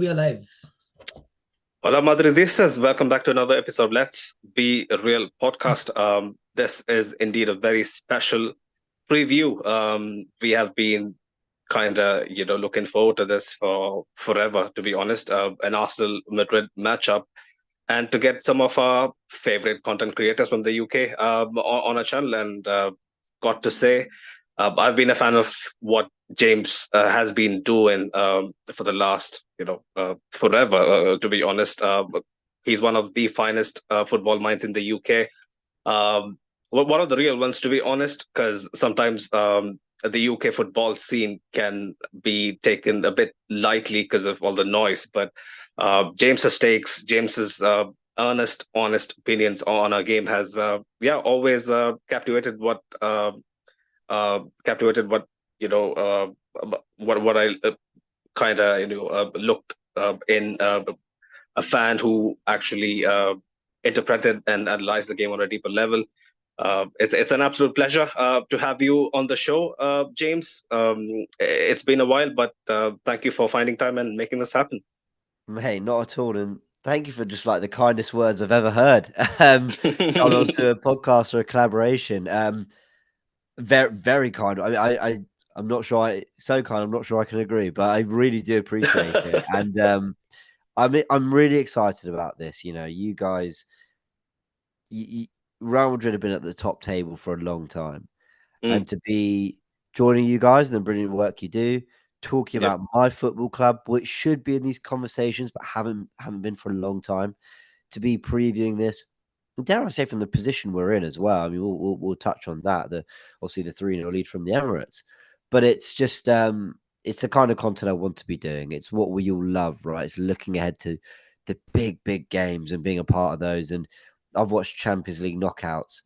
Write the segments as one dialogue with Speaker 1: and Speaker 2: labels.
Speaker 1: we are live.
Speaker 2: Hola Madridistas, welcome back to another episode. Let's Be Real podcast. This is indeed a very special preview. We have been kind of, looking forward to this for forever, to be honest. An Arsenal Madrid matchup, and to get some of our favorite content creators from the UK on our channel. And got to say, I've been a fan of what James has been doing for the last, forever. To be honest, he's one of the finest football minds in the UK. One of the real ones, to be honest, because sometimes the UK football scene can be taken a bit lightly because of all the noise. But James's takes, James's earnest, honest opinions on our game has, always captivated what what I kind of looked in a fan who actually interpreted and analyzed the game on a deeper level. It's an absolute pleasure to have you on the show, James. It's been a while, but thank you for finding time and making this happen.
Speaker 3: Hey, not at all, and thank you for just like the kindest words I've ever heard. Coming on to a podcast or a collaboration. Very, very kind. I'm not sure. So kind. I'm not sure I can agree, but I really do appreciate it. And I'm really excited about this. You guys, Real Madrid have been at the top table for a long time, and to be joining you guys and the brilliant work you do, talking about my football club, which should be in these conversations, but haven't been for a long time, to be previewing this. Dare I say, from the position we're in as well. I mean, we'll touch on that. Obviously the 3-0 lead from the Emirates, but it's just it's the kind of content I want to be doing. It's what we all love, right? It's looking ahead to the big games and being a part of those. And I've watched Champions League knockouts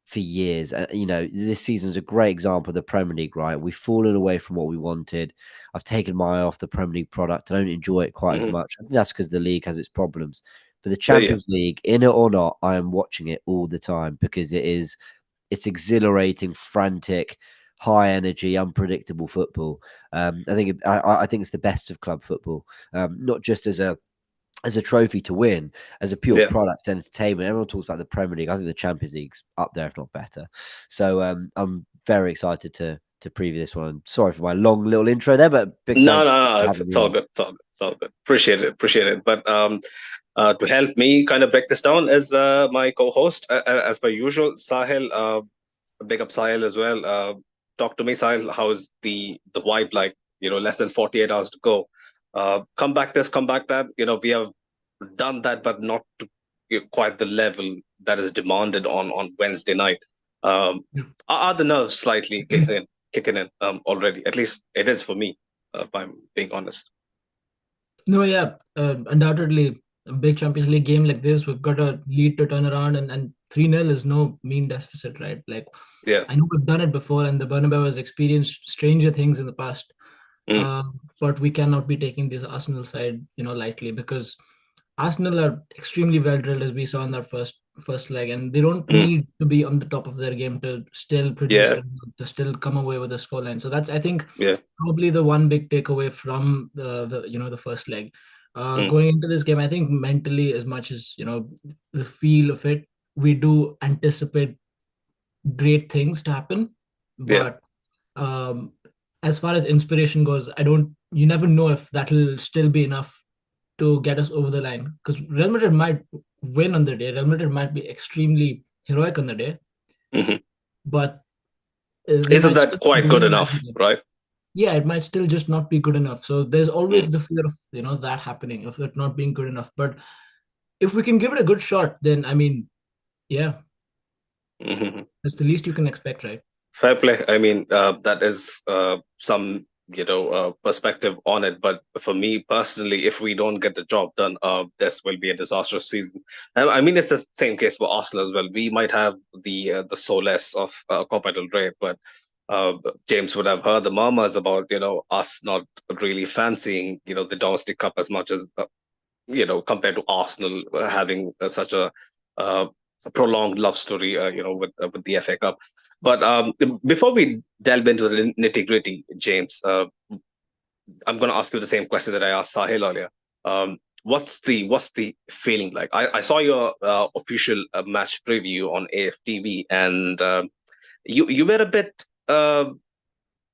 Speaker 3: for years, and this season's a great example of the Premier League, right? We've fallen away from what we wanted. I've taken my eye off the Premier League product. I don't enjoy it quite as much. I think that's because the league has its problems. But the Champions League, in it or not, I am watching it all the time because it's exhilarating, frantic, high energy, unpredictable football. I think it's the best of club football, not just as a trophy to win, as a pure product entertainment. Everyone talks about the Premier League. I think the Champions League's up there, if not better. So I'm very excited to preview this one. Sorry for my long little intro there, but big
Speaker 2: no, it's all good. It's all good. Appreciate it. But to help me kind of break this down is my co-host, as per usual, Sahil. Big up Sahil as well. Talk to me, Sahil. How's the vibe like? Less than 48 hours to go. Come back this, come back that. We have done that, but not to quite the level that is demanded on Wednesday night. Are the nerves slightly kicking in already? At least it is for me, if I'm being honest.
Speaker 1: No, yeah, undoubtedly a big Champions League game like this, we've got a lead to turn around, and 3-0 is no mean deficit, right? Like, I know we've done it before, and the Bernabeu has experienced stranger things in the past. But we cannot be taking this Arsenal side, lightly, because Arsenal are extremely well drilled, as we saw in that first leg, and they don't need to be on the top of their game to still produce results, to still come away with a scoreline. So that's, I think, probably the one big takeaway from the first leg. Going into this game, I think mentally, as much as the feel of it, we do anticipate great things to happen, but as far as inspiration goes, you never know if that'll still be enough to get us over the line, because Real Madrid might win on the day. Real Madrid might be extremely heroic on the day, but
Speaker 2: isn't that quite good enough, right?
Speaker 1: Yeah, it might still just not be good enough. So there's always the fear of that happening, of it not being good enough. But if we can give it a good shot, then I mean, that's the least you can expect, right?
Speaker 2: Fair play. I mean, that is some perspective on it. But for me personally, if we don't get the job done, this will be a disastrous season. I mean, it's the same case for Arsenal as well. We might have the solace of Copa del Rey, but James would have heard the murmurs about us not really fancying the domestic cup as much as compared to Arsenal having such a prolonged love story with the FA Cup. But before we delve into the nitty gritty, James, I'm going to ask you the same question that I asked Sahil earlier. What's the feeling like? I saw your official match preview on AFTV, and you were a bit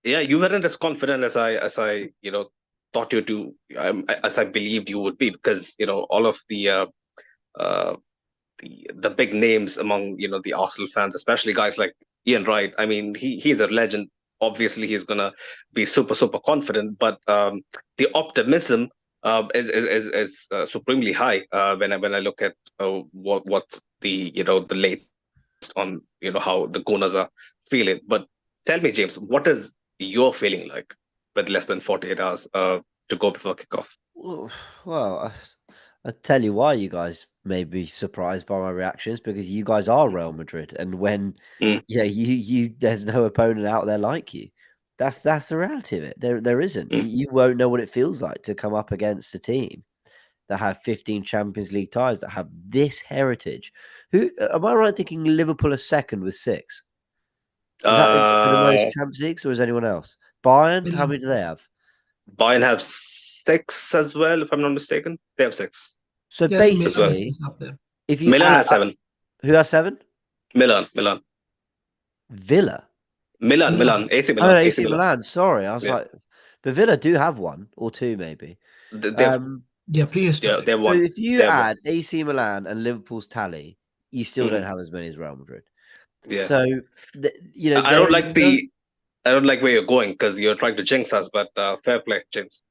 Speaker 2: you weren't as confident as I thought you to as I believed you would be, because all of uh, the big names among the Arsenal fans, especially guys like Ian Wright. I mean, he's a legend. Obviously, he's gonna be super confident, but the optimism is supremely high when I look at what's the latest on how the Gunners are feeling. But tell me, James, what is your feeling like with less than 48 hours to go before kickoff?
Speaker 3: Well, I'll tell you why you guys may be surprised by my reactions, because you guys are Real Madrid, and when
Speaker 2: Mm,
Speaker 3: you there's no opponent out there like you. That's the reality of it. There isn't.
Speaker 2: mm.
Speaker 3: You won't know what it feels like to come up against a team that have 15 Champions League ties, that have this heritage. Who am I right thinking Liverpool are second with 6? Is it for the most
Speaker 2: Uh,
Speaker 3: Champions Leagues, or is anyone else? Bayern, how
Speaker 1: Milan.
Speaker 3: many do they have?
Speaker 2: Bayern have 6 as well, if I'm not mistaken. They have 6
Speaker 3: So
Speaker 1: Yeah, I think
Speaker 2: as
Speaker 1: Milan
Speaker 2: well.
Speaker 3: basically,
Speaker 1: is up there.
Speaker 3: if you
Speaker 2: Milan
Speaker 3: add
Speaker 2: has 7.
Speaker 3: who has 7?
Speaker 2: Milan,
Speaker 3: Villa.
Speaker 2: Milan,
Speaker 1: Milan.
Speaker 2: AC
Speaker 3: Oh,
Speaker 2: Milan, AC
Speaker 3: AC
Speaker 2: Milan.
Speaker 3: Milan. Sorry, I was
Speaker 2: Yeah,
Speaker 3: like, but Villa do have one or two, maybe.
Speaker 2: they've
Speaker 3: Um,
Speaker 1: Yeah,
Speaker 2: they
Speaker 1: prehistoric.
Speaker 2: have
Speaker 3: so
Speaker 2: one.
Speaker 3: if you
Speaker 2: They have one.
Speaker 3: add AC Milan and Liverpool's tally, you still
Speaker 2: Hmm.
Speaker 3: don't have as many as Real Madrid.
Speaker 2: Yeah,
Speaker 3: So
Speaker 2: I
Speaker 3: there
Speaker 2: don't
Speaker 3: is
Speaker 2: like
Speaker 3: no.
Speaker 2: I don't like where you're going, because you're trying to jinx us. But fair play, James.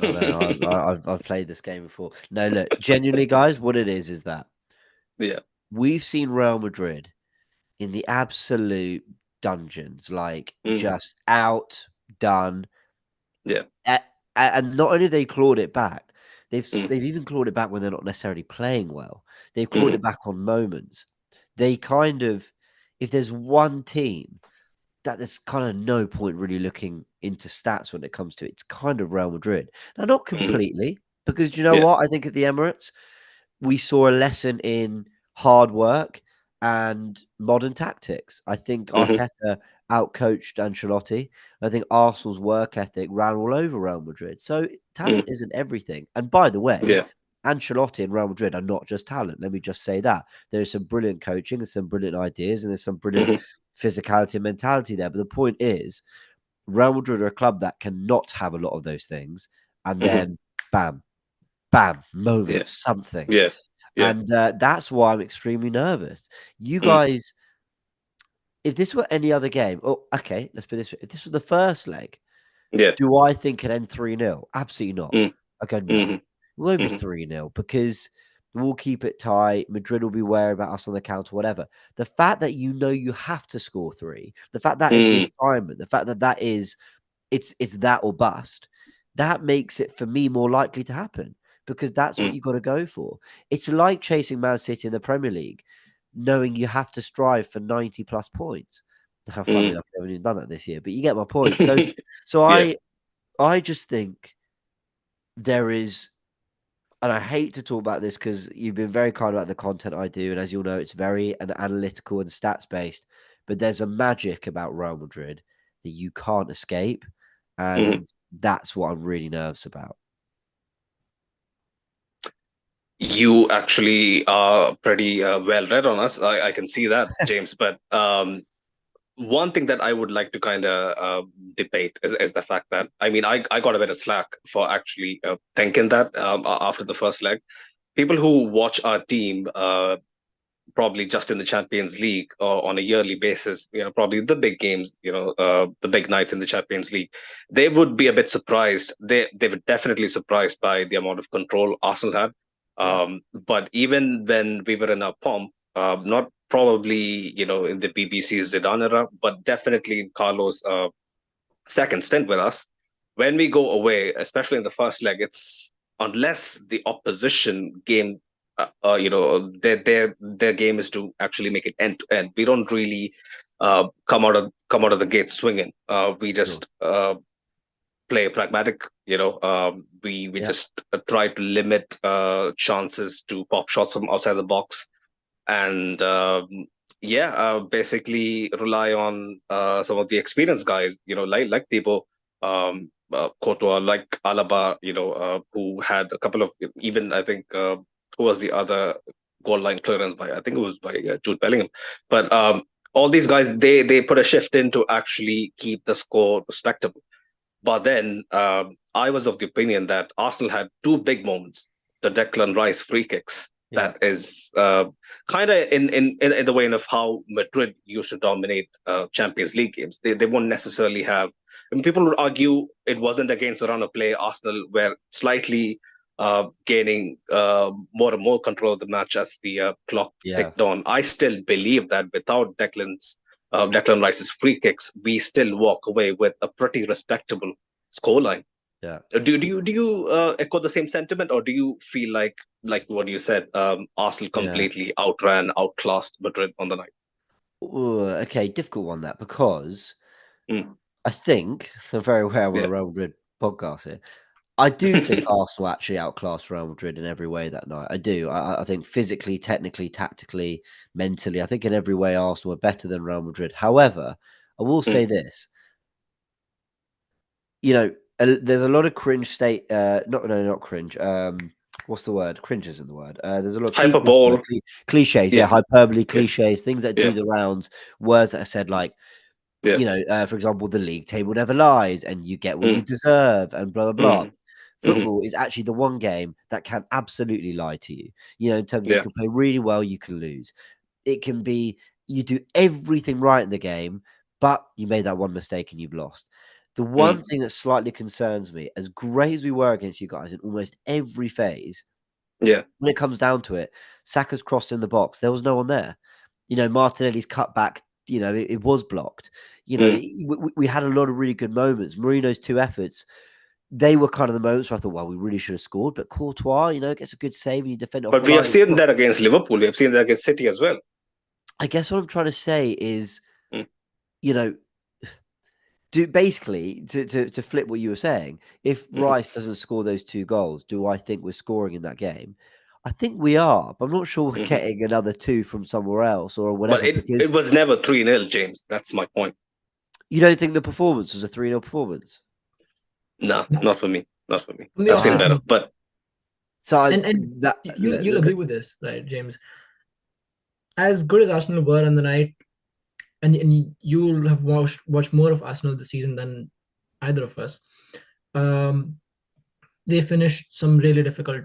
Speaker 3: I know I've played this game before. No, look, genuinely, guys, what it is that
Speaker 2: Yeah.
Speaker 3: we've seen Real Madrid in the absolute dungeons, like
Speaker 2: Mm,
Speaker 3: just outdone.
Speaker 2: yeah.
Speaker 3: And not only have they clawed it back,
Speaker 2: Mm,
Speaker 3: they've even clawed it back when they're not necessarily playing well. They've clawed
Speaker 2: mm,
Speaker 3: it back on moments. They kind of, if there's one team that there's kind of no point really looking into stats when it comes to it, it's kind of Real Madrid. Now, not
Speaker 2: mm,
Speaker 3: completely, because do you know
Speaker 2: yeah.
Speaker 3: what? I think at the Emirates, we saw a lesson in hard work and modern tactics. I think
Speaker 2: Hmm.
Speaker 3: Arteta outcoached Ancelotti. I think Arsenal's work ethic ran all over Real Madrid. So
Speaker 2: Mm,
Speaker 3: talent isn't everything. And by the way,
Speaker 2: yeah.
Speaker 3: Ancelotti and Real Madrid are not just talent. Let me just say that. There's some brilliant coaching, there's some brilliant ideas, and there's some brilliant
Speaker 2: Hmm.
Speaker 3: physicality and mentality there. But the point is, Real Madrid are a club that cannot have a lot of those things. And
Speaker 2: Hmm.
Speaker 3: then bam, bam,
Speaker 2: Yeah.
Speaker 3: moments, something.
Speaker 2: Yeah. Yeah.
Speaker 3: And that's why I'm extremely nervous. You
Speaker 2: Mm,
Speaker 3: guys, if this were any other game, oh, okay, let's put this way. If this was the first leg,
Speaker 2: yeah.
Speaker 3: do I think it end 3-0? Absolutely not.
Speaker 2: Mm,
Speaker 3: I go, no.
Speaker 2: hmm.
Speaker 3: It won't be
Speaker 2: Hmm.
Speaker 3: 3-0 because we'll keep it tight. Madrid will be wary about us on the counter, whatever. The fact that you have to score 3, the fact that is the
Speaker 2: Mm,
Speaker 3: assignment, the fact that that is it's that or bust. That makes it for me more likely to happen because that's what
Speaker 2: mm,
Speaker 3: you got to go for. It's like chasing Man City in the Premier League, knowing you have to strive for 90 plus points. Now, funnily
Speaker 2: mm.
Speaker 3: enough, we haven't even done that this year, but you get my point. So
Speaker 2: Yeah.
Speaker 3: I just think there is, and I hate to talk about this because you've been very kind about the content I do, and as you'll know, it's very analytical and stats based. But there's a magic about Real Madrid that you can't escape,
Speaker 2: Hmm.
Speaker 3: and that's what I'm really nervous about.
Speaker 2: You actually are pretty well read on us. I can see that, James. But one thing that I would like to kind of debate is the fact that, I mean, I got a bit of slack for actually thinking that after the first leg. People who watch our team probably just in the Champions League or on a yearly basis, probably the big games, the big nights in the Champions League, they would be a bit surprised. They were definitely surprised by the amount of control Arsenal had.
Speaker 3: Yeah,
Speaker 2: But even when we were in our pomp, not probably in the BBC's Zidane era, but definitely in Carlos' second stint with us, when we go away, especially in the first leg, it's unless the opposition game, their game is to actually make it end to end. We don't really come out of the gate swinging. We
Speaker 3: sure.
Speaker 2: just play pragmatic. We
Speaker 3: Yeah,
Speaker 2: just try to limit chances to pop shots from outside the box, and basically rely on some of the experienced guys, like Thibaut, Courtois, like Alaba, who had a couple of, even I think, who was the other goal line clearance by? I think it was by Jude Bellingham. But all these guys, they put a shift in to actually keep the score respectable. But then I was of the opinion that Arsenal had two big moments: the Declan Rice free kicks.
Speaker 3: Yeah.
Speaker 2: That is kind of in the vein of how Madrid used to dominate Champions League games. They won't necessarily have. And people would argue it wasn't against the run of play. Arsenal were slightly gaining more and more control of the match as the clock ticked on. I still believe that without Declan Rice's free kicks, we still walk away with a pretty respectable scoreline.
Speaker 3: Yeah.
Speaker 2: Do you echo the same sentiment, or do you feel like what you said, Arsenal completely outclassed Madrid on the night?
Speaker 3: Ooh, okay, difficult one that, because I think, I'm very aware I'm on a Real Madrid podcast here. I do think Arsenal actually outclassed Real Madrid in every way that night. I do. I think physically, technically, tactically, mentally, I think in every way Arsenal were better than Real Madrid. However, I will say this. There's a lot of cringe not cringe. What's the word? Cringe isn't the word. There's a lot of cliches. Yeah, hyperbole, cliches, things that do the rounds, words that are said like, for example, the league table never lies and you get what you deserve and blah, blah, blah. Football is actually the one game that can absolutely lie to you. In terms of you can play really well, you can lose. It can be you do everything right in the game, but you made that one mistake and you've lost. The one thing that slightly concerns me, as great as we were against you guys in almost every phase, when it comes down to it, Saka's crossed in the box. There was no one there. Martinelli's cut back, it was blocked. We had a lot of really good moments. Mourinho's two efforts, they were kind of the moments where I thought, well, we really should have scored. But Courtois, gets a good save and you defend off.
Speaker 2: But we have seen that against Liverpool. We have seen that against City as well.
Speaker 3: I guess what I'm trying to say is, basically to flip what you were saying, if Rice doesn't score those two goals, do I think we're scoring in that game? I think we are, but I'm not sure we're getting another two from somewhere else or whatever.
Speaker 2: But it was never 3-0, James. That's my point.
Speaker 3: You don't think the performance was a 3-0 performance?
Speaker 2: No, not for me. Not for me. I've seen better. But
Speaker 1: so you'll agree with this, right, James? As good as Arsenal were on the night, and you'll have watched more of Arsenal this season than either of us. They finished some really difficult,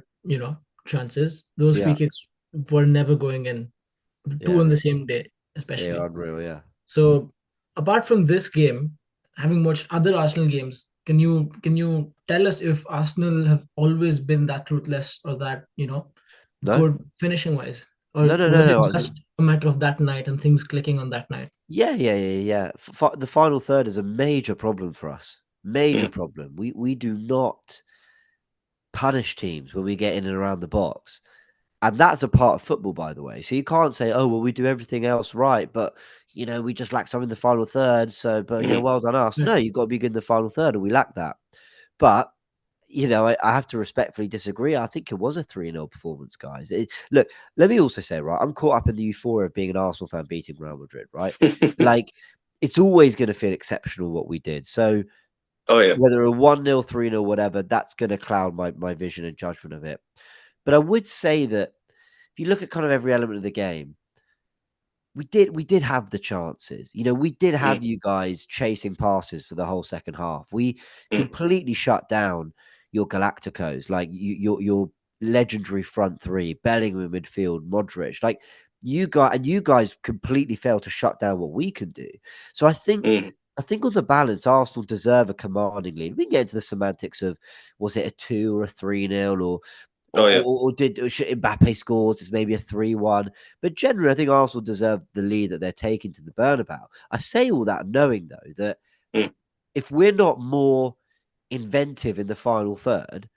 Speaker 1: chances. Those free kicks were never going in. Two on the same day, especially.
Speaker 3: Yeah, unreal,
Speaker 1: So apart from this game, having watched other Arsenal games, can you tell us if Arsenal have always been that ruthless or that, good finishing wise? Or was it just a matter of that night and things clicking on that night?
Speaker 3: Yeah. The final third is a major problem for us. Major problem. We do not punish teams when we get in and around the box. And that's a part of football, by the way. So you can't say, oh, well, we do everything else right, but, we just lack some in the final third. So, but, well done us. No, you've got to be good in the final third, and we lack that. But, I have to respectfully disagree. I think it was a 3-0 performance, guys. Look, let me also say, right, I'm caught up in the euphoria of being an Arsenal fan beating Real Madrid, right? Like, it's always going to feel exceptional what we did. So, whether a 1-0, 3-0, whatever, that's going to cloud my vision and judgment of it. But I would say that if you look at kind of every element of the game, we did have the chances. We did have you guys chasing passes for the whole second half. We completely shut down your Galacticos, like your legendary front three, Bellingham in midfield, Modric. Like you guys completely failed to shut down what we can do. So I think on the balance, Arsenal deserve a commanding lead. We can get into the semantics of, was it a 2 or a 3-0 or did Mbappe scores? It's maybe a 3-1. But generally, I think Arsenal deserve the lead that they're taking to the Bernabeu. I say all that knowing, though, that if we're not more inventive in the final third,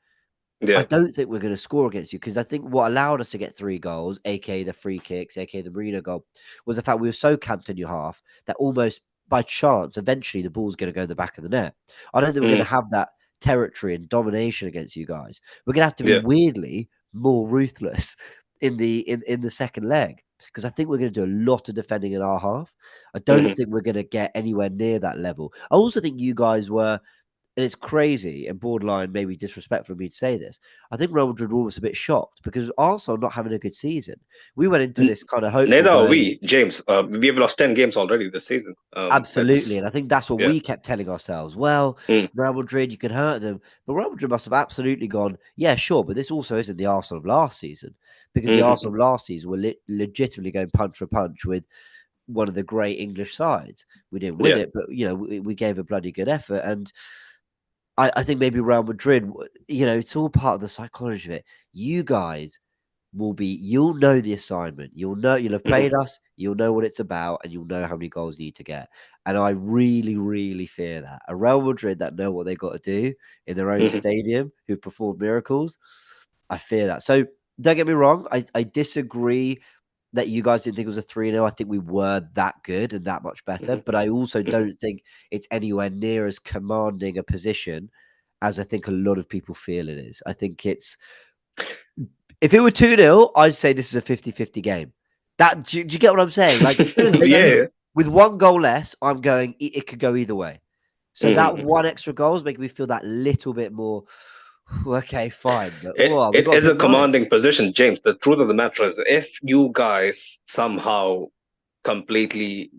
Speaker 3: I don't think we're going to score against you, because I think what allowed us to get 3 goals, aka the free kicks, aka the Mourinho goal, was the fact we were so camped in your half that almost by chance, eventually the ball's going to go in the back of the net. I don't think we're going to have that territory and domination against you guys. We're going to have to be weirdly more ruthless in the second leg, because I think we're going to do a lot of defending in our half. I don't think we're going to get anywhere near that level. I also think you guys were and it's crazy and borderline maybe disrespectful for me to say this, I think Real Madrid were almost a bit shocked because Arsenal not having a good season. We went into this kind of hopeful.
Speaker 2: Neither are we, James. We have lost 10 games already this season.
Speaker 3: Absolutely. And I think that's what we kept telling ourselves. Well, Real Madrid, you can hurt them. But Real Madrid must have absolutely gone, yeah, sure. But this also isn't the Arsenal of last season, because the Arsenal of last season were legitimately going punch for punch with one of the great English sides. We didn't win it, but, we gave a bloody good effort. And I think maybe Real Madrid, it's all part of the psychology of it. You guys you'll know the assignment. You'll have played us, you'll know what it's about, and you'll know how many goals you need to get. And I really, really fear that. A Real Madrid that know what they got to do in their own stadium, who perform miracles, I fear that. So don't get me wrong, I disagree that you guys didn't think it was a 3-0. I think we were that good and that much better. But I also don't think it's anywhere near as commanding a position as I think a lot of people feel it is. I think it's... If it were 2-0, I'd say this is a 50-50 game. Do you get what I'm saying? Like, with one goal less, I'm going, it could go either way. So that one extra goal is making me feel that little bit more, okay, fine. But
Speaker 2: it is a commanding position, James. The truth of the matter is, if you guys somehow completely,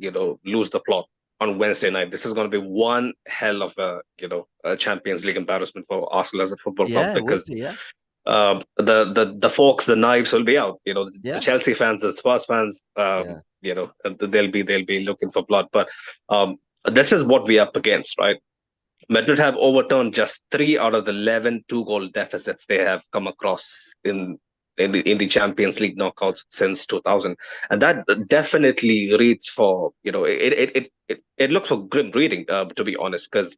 Speaker 2: lose the plot on Wednesday night, this is going to be one hell of a Champions League embarrassment for Arsenal as a football club, because the forks, the knives will be out. The Chelsea fans, the Spurs fans, they'll be looking for blood. But this is what we're up against, right? Madrid have overturned just 3 out of the 11 2-goal deficits they have come across in the Champions League knockouts since 2000, and that definitely reads for it looks for grim reading, to be honest, because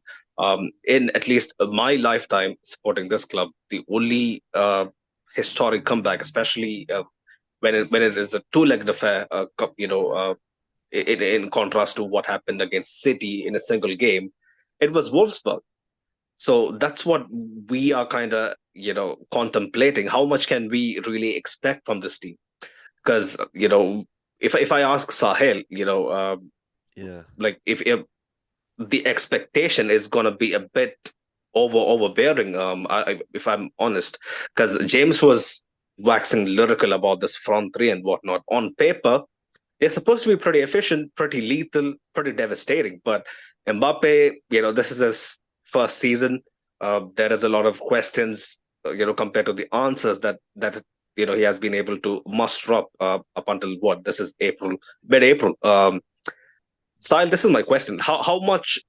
Speaker 2: in at least my lifetime supporting this club, the only historic comeback, especially when it is a two-legged affair, in contrast to what happened against City in a single game, it was Wolfsburg. So that's what we are kind of, contemplating. How much can we really expect from this team? Because, if I ask Sahel, like if the expectation is going to be a bit overbearing, if I'm honest, because James was waxing lyrical about this front three and whatnot. On paper, they're supposed to be pretty efficient, pretty lethal, pretty devastating. But Mbappe, this is his first season. There is a lot of questions, compared to the answers that he has been able to muster up until what? This is mid-April. Sahil, this is my question. How much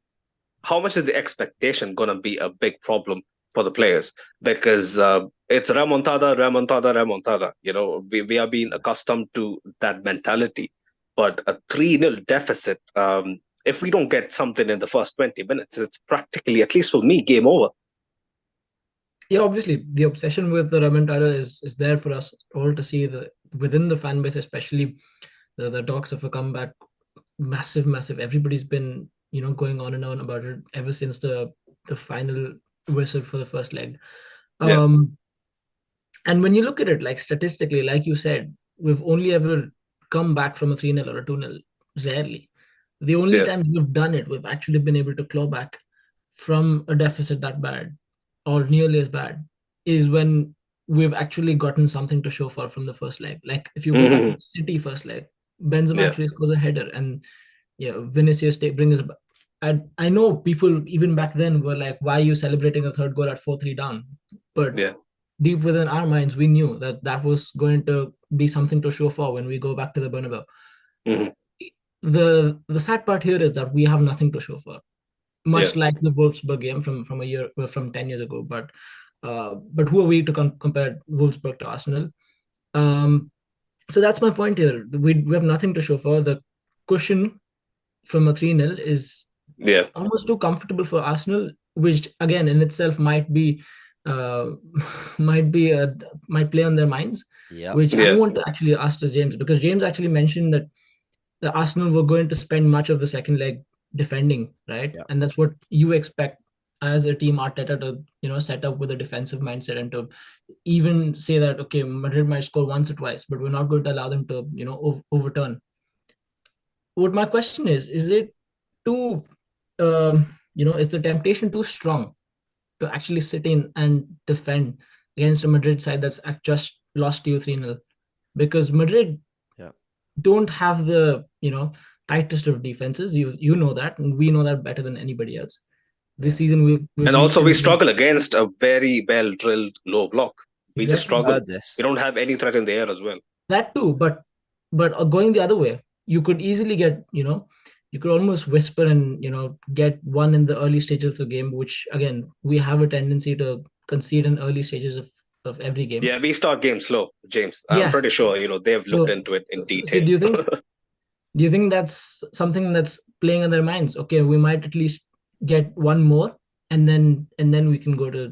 Speaker 2: is the expectation going to be a big problem for the players? Because it's remontada. We are being accustomed to that mentality. But a 3-0 deficit, if we don't get something in the first 20 minutes, it's practically, at least for me, game over.
Speaker 1: Yeah, obviously, the obsession with the remontada is there for us all to see. Within the fan base, especially the talks of a comeback, massive. Everybody's been going on and on about it ever since the final whistle for the first leg. And when you look at it, like statistically, like you said, we've only ever come back from a 3-0 or a 2-0, rarely. The only time we've done it, we've actually been able to claw back from a deficit that bad or nearly as bad, is when we've actually gotten something to show for from the first leg. Like if you go back to City first leg, Benzema actually scores a header, and Vinicius brings us back. I know people even back then were like, why are you celebrating a third goal at 4-3 down? But deep within our minds, we knew that was going to be something to show for when we go back to the Bernabeu. The sad part here is that we have nothing to show for, much like the Wolfsburg game from 10 years ago. But who are we to compare Wolfsburg to Arsenal? So that's my point here. We have nothing to show for. The cushion from a 3-0 is almost too comfortable for Arsenal, which again in itself might play on their minds. Which I want to actually ask to James, because James actually mentioned that the Arsenal were going to spend much of the second leg defending, right? And that's what you expect as a team, Arteta, to set up with a defensive mindset, and to even say that, okay, Madrid might score once or twice, but we're not going to allow them to overturn. What my question is it too is the temptation too strong to actually sit in and defend against a Madrid side that's just lost to you 3-0. Because Madrid don't have the, tightest of defenses. You know that, and we know that better than anybody else. This season we've
Speaker 2: and also we struggle against a very well drilled low block. We just struggle. We don't have any threat in the air as well.
Speaker 1: That too, but going the other way, you could easily get, you could almost whisper and get one in the early stages of the game, which again we have a tendency to concede in early stages of every game.
Speaker 2: Yeah, we start games slow, James. I'm pretty sure they've looked into it in detail.
Speaker 1: So do you think that's something that's playing in their minds? Okay, we might at least get one more, and then we can go to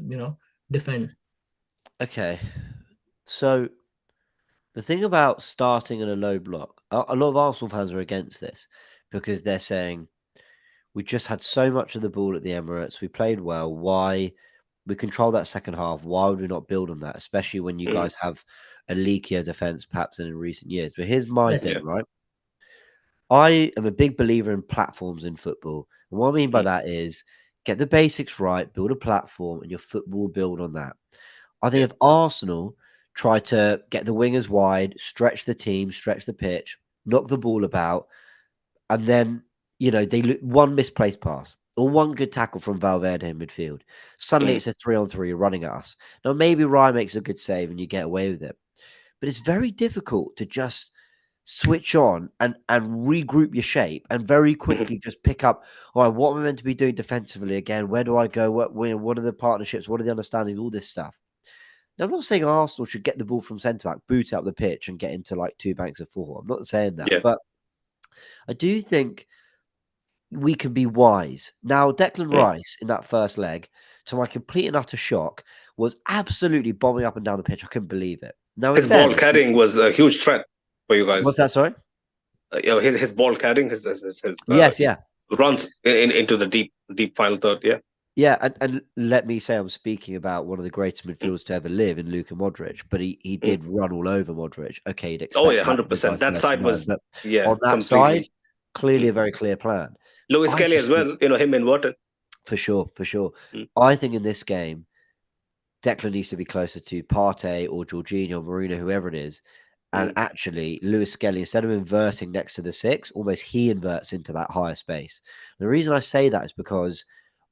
Speaker 1: defend.
Speaker 3: Okay, so the thing about starting in a low block, a lot of Arsenal fans are against this because they're saying we just had so much of the ball at the Emirates. We played well. Why? We control that second half. Why would we not build on that? Especially when you guys have a leakier defense, perhaps than in recent years. But here's my thing, right? I am a big believer in platforms in football. And what I mean by that is get the basics right, build a platform, and your football will build on that. I think if Arsenal try to get the wingers wide, stretch the team, stretch the pitch, knock the ball about, and then, they look one misplaced pass or one good tackle from Valverde in midfield. Suddenly it's a 3-on-3 running at us. Now, maybe Ryan makes a good save and you get away with it. But it's very difficult to just switch on and regroup your shape and very quickly just pick up, all right, what am I meant to be doing defensively again? Where do I go? What are the partnerships? What are the understandings? All this stuff. Now, I'm not saying Arsenal should get the ball from centre-back, boot out the pitch and get into like two banks of four. I'm not saying that. But I do think we can be wise. Now, Declan Rice in that first leg, to my complete and utter shock, was absolutely bombing up and down the pitch. I couldn't believe it. Now,
Speaker 2: his ball carrying was a huge threat for you guys.
Speaker 3: What's that, sorry?
Speaker 2: His ball carrying, his runs into the deep final third,
Speaker 3: Yeah, and let me say I'm speaking about one of the greatest midfielders to ever live in Luka Modric, but he did run all over Modric. Okay, you'd expect
Speaker 2: 100%. That side was,
Speaker 3: on that completely. Side, clearly a very clear plan.
Speaker 2: Lewis Kelly as well, him inverted.
Speaker 3: For sure. I think in this game, Declan needs to be closer to Partey or Jorginho or Marino, whoever it is. And actually, Lewis Skelly, instead of inverting next to the six, almost he inverts into that higher space. The reason I say that is because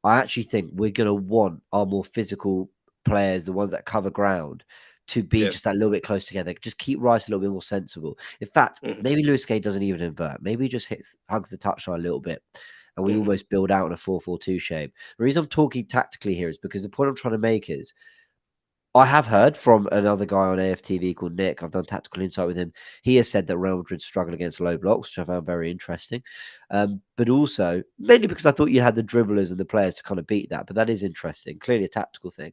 Speaker 3: I actually think we're going to want our more physical players, the ones that cover ground, to be just that little bit close together. Just keep Rice a little bit more sensible. In fact, maybe Lewis Skelly doesn't even invert. Maybe he just hugs the touchline a little bit. And we almost build out in a 4-4-2 shape. The reason I'm talking tactically here is because the point I'm trying to make is I have heard from another guy on AFTV called Nick. I've done tactical insight with him. He has said that Real Madrid struggle against low blocks, which I found very interesting. But also, mainly because I thought you had the dribblers and the players to kind of beat that. But that is interesting. Clearly a tactical thing.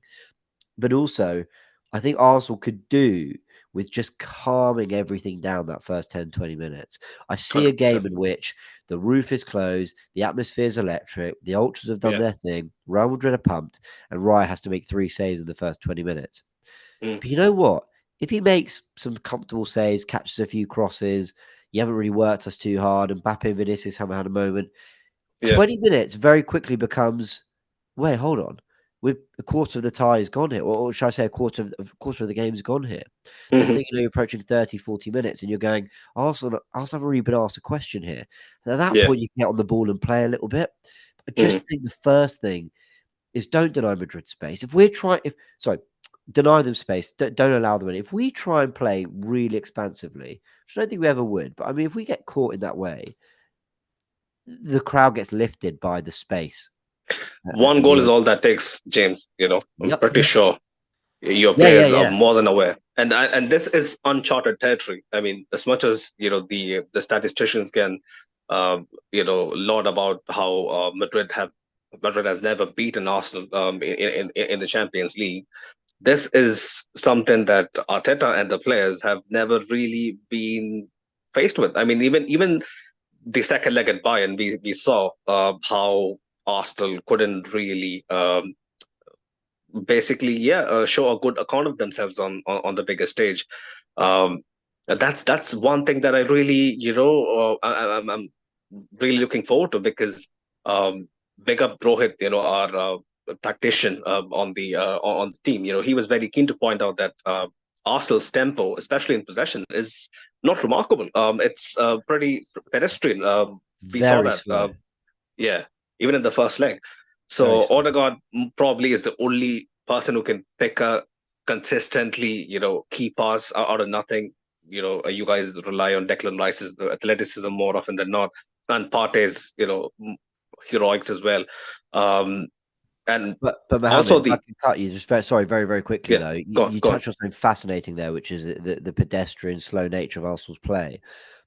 Speaker 3: But also, I think Arsenal could do with just calming everything down that first 10, 20 minutes. I see 100%. A game in which the roof is closed, the atmosphere is electric, the ultras have done their thing, Real Madrid are pumped, and Raya has to make 3 saves in the first 20 minutes. But you know what? If he makes some comfortable saves, catches a few crosses, you haven't really worked us too hard, and Mbappe and Vinicius haven't had a moment, 20 minutes very quickly becomes, wait, hold on. With a quarter of the tie is gone here, or should I say a quarter of the game's gone here. Next thing you know, you're approaching 30, 40 minutes and you're going, Arsenal haven't really been asked a question here. And at that point, you can get on the ball and play a little bit. But I just think the first thing is don't deny Madrid space. Deny them space. Don't allow them any. If we try and play really expansively, which I don't think we ever would, but I mean, if we get caught in that way, the crowd gets lifted by the space.
Speaker 2: One goal is all that takes, James. I'm pretty sure your players are more than aware. And this is uncharted territory. I mean, as much as the statisticians can laud about how Madrid has never beaten Arsenal in the Champions League. This is something that Arteta and the players have never really been faced with. I mean, even the second leg at Bayern, we saw how Arsenal couldn't really show a good account of themselves on the biggest stage. That's one thing that I really I'm really looking forward to, because big up Rohit, our tactician on the team. He was very keen to point out that Arsenal's tempo, especially in possession, is not remarkable. It's pretty pedestrian. We saw
Speaker 3: Very
Speaker 2: that.
Speaker 3: slow.
Speaker 2: Yeah, even in the first leg. So Odegaard probably is the only person who can pick a consistently, key pass out of nothing. You guys rely on Declan Rice's athleticism more often than not, and Partey's, heroics as well. And
Speaker 3: but Mohammed,
Speaker 2: also
Speaker 3: if I can cut you just very, very quickly though. You
Speaker 2: go on.
Speaker 3: touched on something fascinating there, which is the pedestrian, slow nature of Arsenal's play,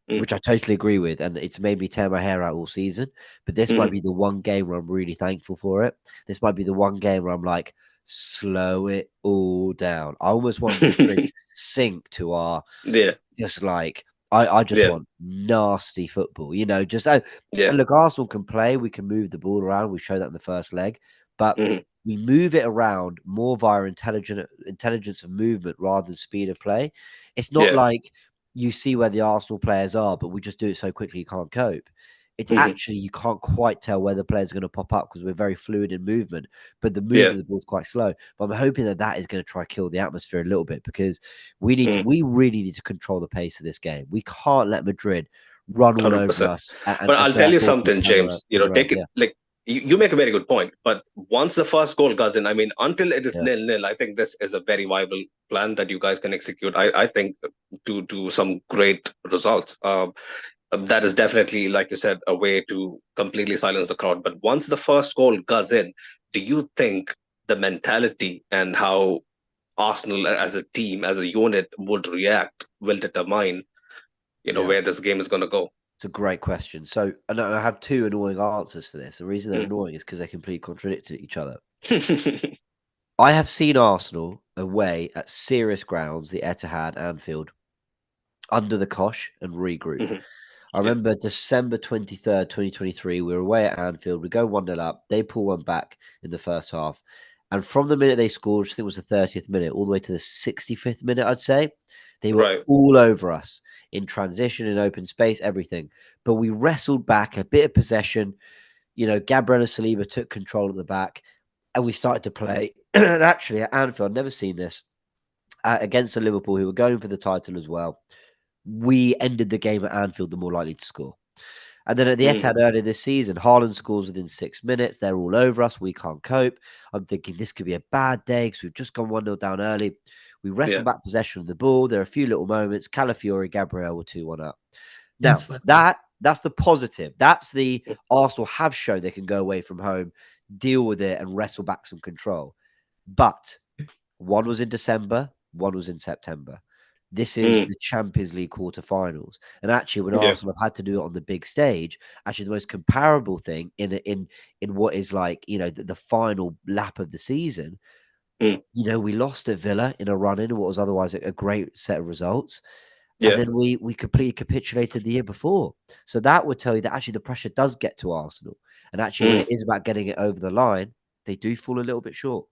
Speaker 3: which I totally agree with, and it's made me tear my hair out all season. But this might be the one game where I'm really thankful for it. This might be the one game where I'm like, slow it all down. I almost want Madrid to sink to our just like I just want nasty football, just and look, Arsenal can play, we can move the ball around. We showed that in the first leg, but we move it around more via intelligence of movement rather than speed of play. It's not like you see where the Arsenal players are, but we just do it so quickly you can't cope. It's actually you can't quite tell where the players are going to pop up because we're very fluid in movement, but the movement of the ball is quite slow. But I'm hoping that is going to try kill the atmosphere a little bit because we really need to control the pace of this game. We can't let Madrid run all
Speaker 2: 100%.
Speaker 3: over us.
Speaker 2: But I'll tell you something, James. Take it like you make a very good point. But once the first goal goes in, I mean, until it is 0-0, I think this is a very viable plan that you guys can execute. I think to some great results. That is definitely, like you said, a way to completely silence the crowd. But once the first goal goes in, do you think the mentality and how Arsenal as a team, as a unit, would react will determine, where this game is going to go?
Speaker 3: It's a great question. So I have two annoying answers for this. The reason they're annoying is because they completely contradict each other. I have seen Arsenal away at serious grounds, the Etihad, Anfield, under the cosh and regroup. I remember December 23rd, 2023, we were away at Anfield. We go 1-0 up. They pull one back in the first half. And from the minute they scored, which I think was the 30th minute, all the way to the 65th minute, I'd say, they were all over us in transition, in open space, everything. But we wrestled back, a bit of possession. Gabriel Saliba took control at the back, and we started to play. And actually, at Anfield, I've never seen this, against the Liverpool, who were going for the title as well. We ended the game at Anfield the more likely to score. And then at the Etihad earlier this season, Haaland scores within 6 minutes. They're all over us. We can't cope. I'm thinking this could be a bad day because we've just gone 1-0 down early. We wrestle back possession of the ball. There are a few little moments. Calafiori, Gabriel were 2-1 up. Now, that's the positive. That's the Arsenal have shown they can go away from home, deal with it, and wrestle back some control. But one was in December, one was in September. This is the Champions League quarterfinals. And actually, when Arsenal have had to do it on the big stage, actually the most comparable thing in what is like, the final lap of the season, we lost at Villa in a run-in, what was otherwise a great set of results. And then we completely capitulated the year before. So that would tell you that actually the pressure does get to Arsenal. And actually, when it is about getting it over the line, they do fall a little bit short.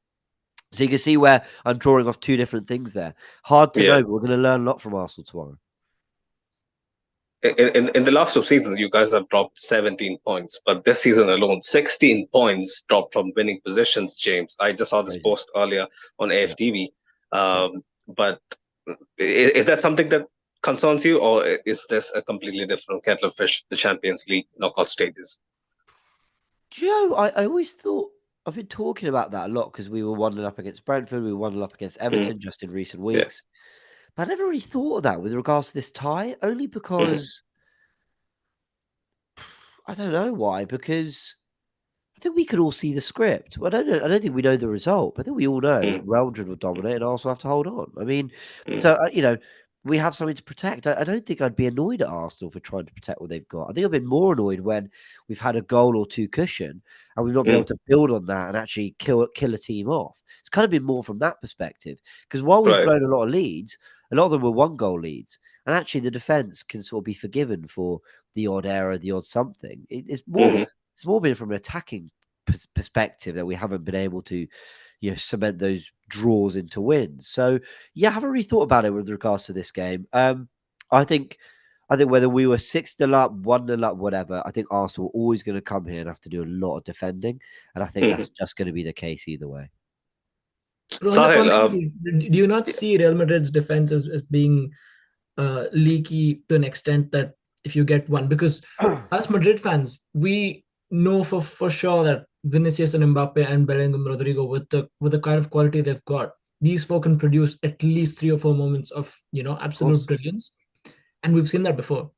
Speaker 3: So you can see where I'm drawing off two different things there. Hard to know, but we're going to learn a lot from Arsenal tomorrow.
Speaker 2: In the last two seasons, you guys have dropped 17 points, but this season alone, 16 points dropped from winning positions, James. I just saw this post earlier on AFTV. But is that something that concerns you, or is this a completely different kettle of fish, the Champions League knockout stages?
Speaker 3: Do you know, I always thought, I've been talking about that a lot because we were 1-0 up against Brentford, we were 1-0 up against Everton just in recent weeks. But I never really thought of that with regards to this tie, only because I don't know why, because I think we could all see the script. I don't think we know the result, but I think we all know Real Madrid will dominate and Arsenal have to hold on. I mean, so, we have something to protect. I don't think I'd be annoyed at Arsenal for trying to protect what they've got. I think I've been more annoyed when we've had a goal or two cushion and we've not been able to build on that and actually kill a team off. It's kind of been more from that perspective. Because while we've blown a lot of leads, a lot of them were 1-goal leads. And actually the defence can sort of be forgiven for the odd error, the odd something. It's more been from an attacking perspective that we haven't been able to cement those draws into wins. So I haven't really thought about it with regards to this game. I think I think whether we were 6-0 up, 1-0 up, whatever, I think Arsenal were always going to come here and have to do a lot of defending. And I think that's just going to be the case either way.
Speaker 1: Bro, on the contrary, do you not see Real Madrid's defense as being leaky to an extent that if you get one, because as Madrid fans, we know for sure that Vinicius and Mbappe and Bellingham, Rodrigo, with the kind of quality they've got, these four can produce at least 3 or 4 moments of absolute brilliance, and we've seen that before.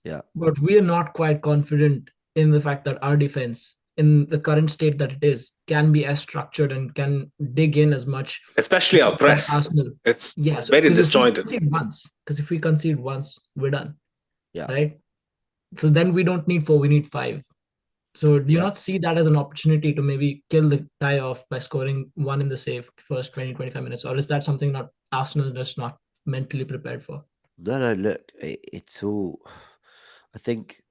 Speaker 3: Yeah,
Speaker 1: but we are not quite confident in the fact that our defense, in the current state that it is, can be as structured and can dig in as much.
Speaker 2: Especially our press.
Speaker 1: Arsenal.
Speaker 2: It's very disjointed.
Speaker 1: Because if we concede once, we're done.
Speaker 3: Yeah.
Speaker 1: Right? So then we don't need 4, we need 5. So do you not see that as an opportunity to maybe kill the tie off by scoring 1 in the save first 20-25 minutes? Or is that something that Arsenal is not mentally prepared for?
Speaker 3: No, look, it's all... I think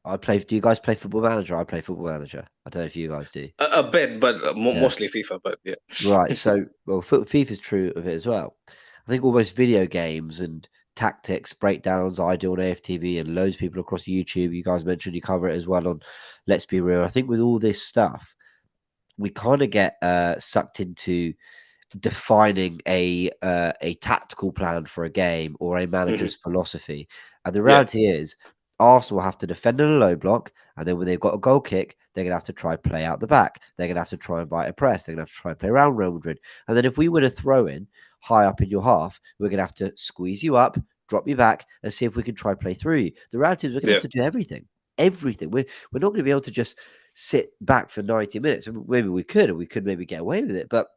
Speaker 3: do you guys play Football Manager? I play Football Manager. I don't know if you guys do.
Speaker 2: A bit, but mostly FIFA, but yeah.
Speaker 3: Right, so, well, FIFA's true of it as well. I think almost video games and tactics, breakdowns, I do on AFTV and loads of people across YouTube. You guys mentioned you cover it as well on Let's Be Real. I think with all this stuff, we kind of get sucked into defining a tactical plan for a game or a manager's philosophy. And the reality is, Arsenal have to defend in a low block, and then when they've got a goal kick, they're going to have to try play out the back. They're going to have to try and bite a press. They're going to have to try and play around Real Madrid. And then if we win a throw in high up in your half, we're going to have to squeeze you up, drop you back, and see if we can try play through you. The reality is we're going to have to do everything. Everything. We're not going to be able to just sit back for 90 minutes. Maybe we could, and we could maybe get away with it, but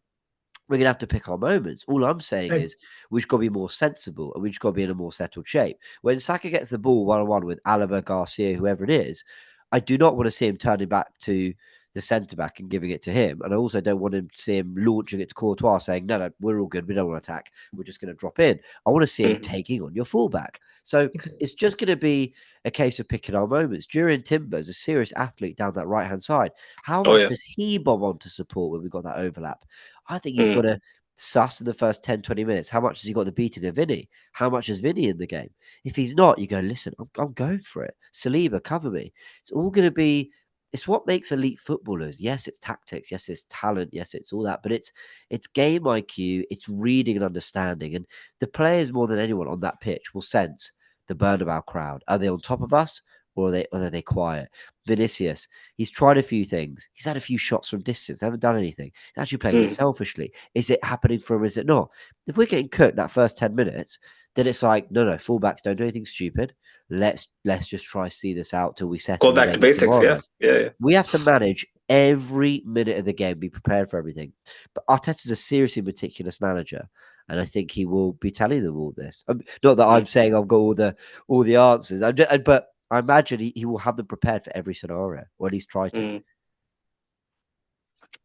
Speaker 3: we're going to have to pick our moments. All I'm saying is we've got to be more sensible and we've just got to be in a more settled shape. When Saka gets the ball one-on-one with Alaba, Garcia, whoever it is, I do not want to see him turning back to the centre-back and giving it to him. And I also don't want him to see him launching it to Courtois saying, no, we're all good. We don't want to attack. We're just going to drop in. I want to see him taking on your fullback. So it's just going to be a case of picking our moments. Jurien Timber is a serious athlete down that right-hand side. How much does he bomb on to support when we've got that overlap? I think he's got to suss in the first 10, 20 minutes. How much has he got the beating of Vinny? How much is Vinny in the game? If he's not, you go, listen, I'm going for it. Saliba, cover me. It's all going to be... It's what makes elite footballers. Yes, it's tactics. Yes, it's talent. Yes, it's all that. But it's game IQ. It's reading and understanding. And the players more than anyone on that pitch will sense the Bernabeu crowd. Are they on top of us or are they quiet? Vinicius, he's tried a few things. He's had a few shots from distance. They haven't done anything. He's actually playing it selfishly. Is it happening for him? Is it not? If we're getting cooked that first 10 minutes, then it's like, no, fullbacks don't do anything stupid. Let's just try see this out till we settle.
Speaker 2: Go back to basics, yeah.
Speaker 3: We have to manage every minute of the game, be prepared for everything. But Arteta's a seriously meticulous manager, and I think he will be telling them all this. Not that I'm saying I've got all the answers, but I imagine he will have them prepared for every scenario, or at least try to.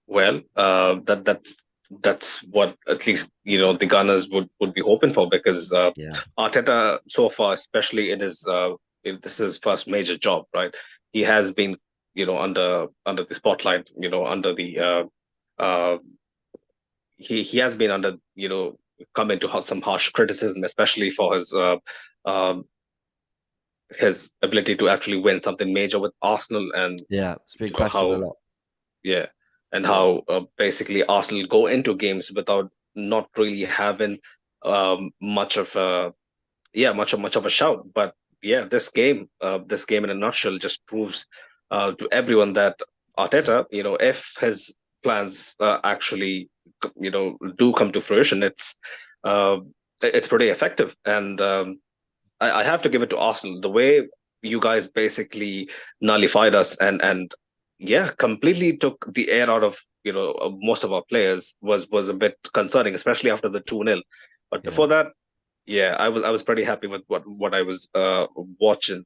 Speaker 2: Well, that's what at least the Gunners would be hoping for, because Arteta so far, especially in his this is his first major job, right? He has been under the spotlight, under the he has been under come into some harsh criticism, especially for his ability to actually win something major with Arsenal, and
Speaker 3: it's been questioned a lot.
Speaker 2: And how basically Arsenal go into games without not really having much of a shout. But this game in a nutshell just proves to everyone that Arteta, if his plans actually do come to fruition, it's pretty effective. And I have to give it to Arsenal, the way you guys basically nullified us and completely took the air out of most of our players was a bit concerning, especially after the 2-0. But before that, I was pretty happy with what I was watching,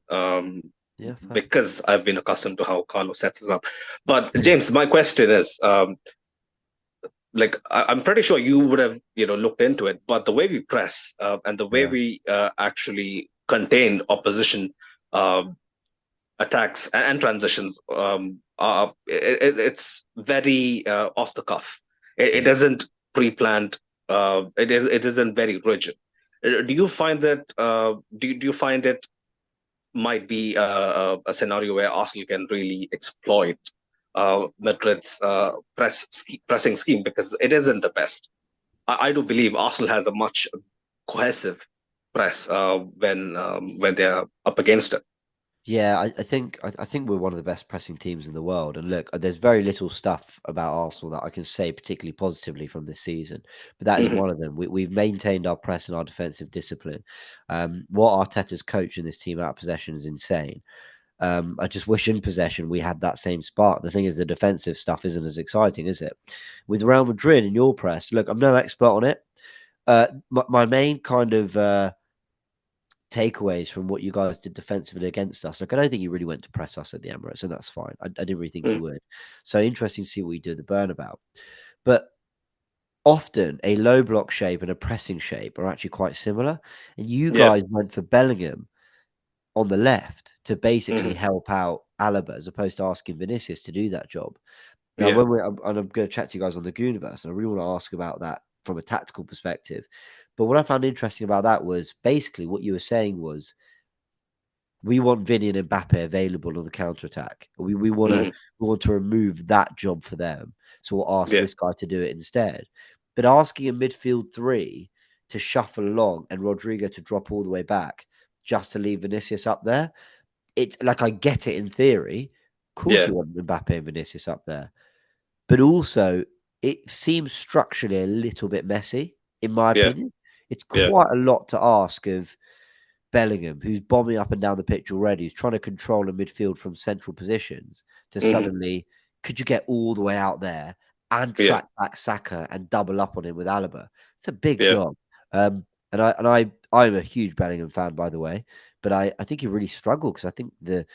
Speaker 2: because I've been accustomed to how Carlos sets us up. But James, my question is, I'm pretty sure you would have looked into it, but the way we press and the way we actually contain opposition attacks and transitions, it's very off the cuff. It isn't pre-planned. It isn't very rigid. Do you find that? Do you find it might be a scenario where Arsenal can really exploit Madrid's pressing scheme, because it isn't the best. I do believe Arsenal has a much cohesive press when they're up against it.
Speaker 3: Yeah, I think we're one of the best pressing teams in the world. And look, there's very little stuff about Arsenal that I can say particularly positively from this season, but that is one of them. We've maintained our press and our defensive discipline. What Arteta's coaching this team out of possession is insane. I just wish in possession we had that same spark. The thing is, the defensive stuff isn't as exciting, is it? With Real Madrid in your press, look, I'm no expert on it. My main kind of takeaways from what you guys did defensively against us. Like, I don't think you really went to press us at the Emirates, and that's fine. I didn't really think you would. So interesting to see what you do at the Bernabeu. But often a low block shape and a pressing shape are actually quite similar. And you guys went for Bellingham on the left to basically help out Alaba, as opposed to asking Vinicius to do that job. Now, I'm going to chat to you guys on the Goonerverse, and I really want to ask about that from a tactical perspective. But what I found interesting about that was basically what you were saying was, we want Vinny and Mbappe available on the counter attack. We want to remove that job for them. So we'll ask this guy to do it instead. But asking a midfield three to shuffle along and Rodrigo to drop all the way back just to leave Vinicius up there, it's like, I get it in theory. Of course, we want Mbappe and Vinicius up there. But also, it seems structurally a little bit messy, in my opinion. It's quite a lot to ask of Bellingham, who's bombing up and down the pitch already, who's trying to control a midfield from central positions, to suddenly, could you get all the way out there and track back Saka and double up on him with Alaba? It's a big job. I'm a huge Bellingham fan, by the way, but I think he really struggled, because I think the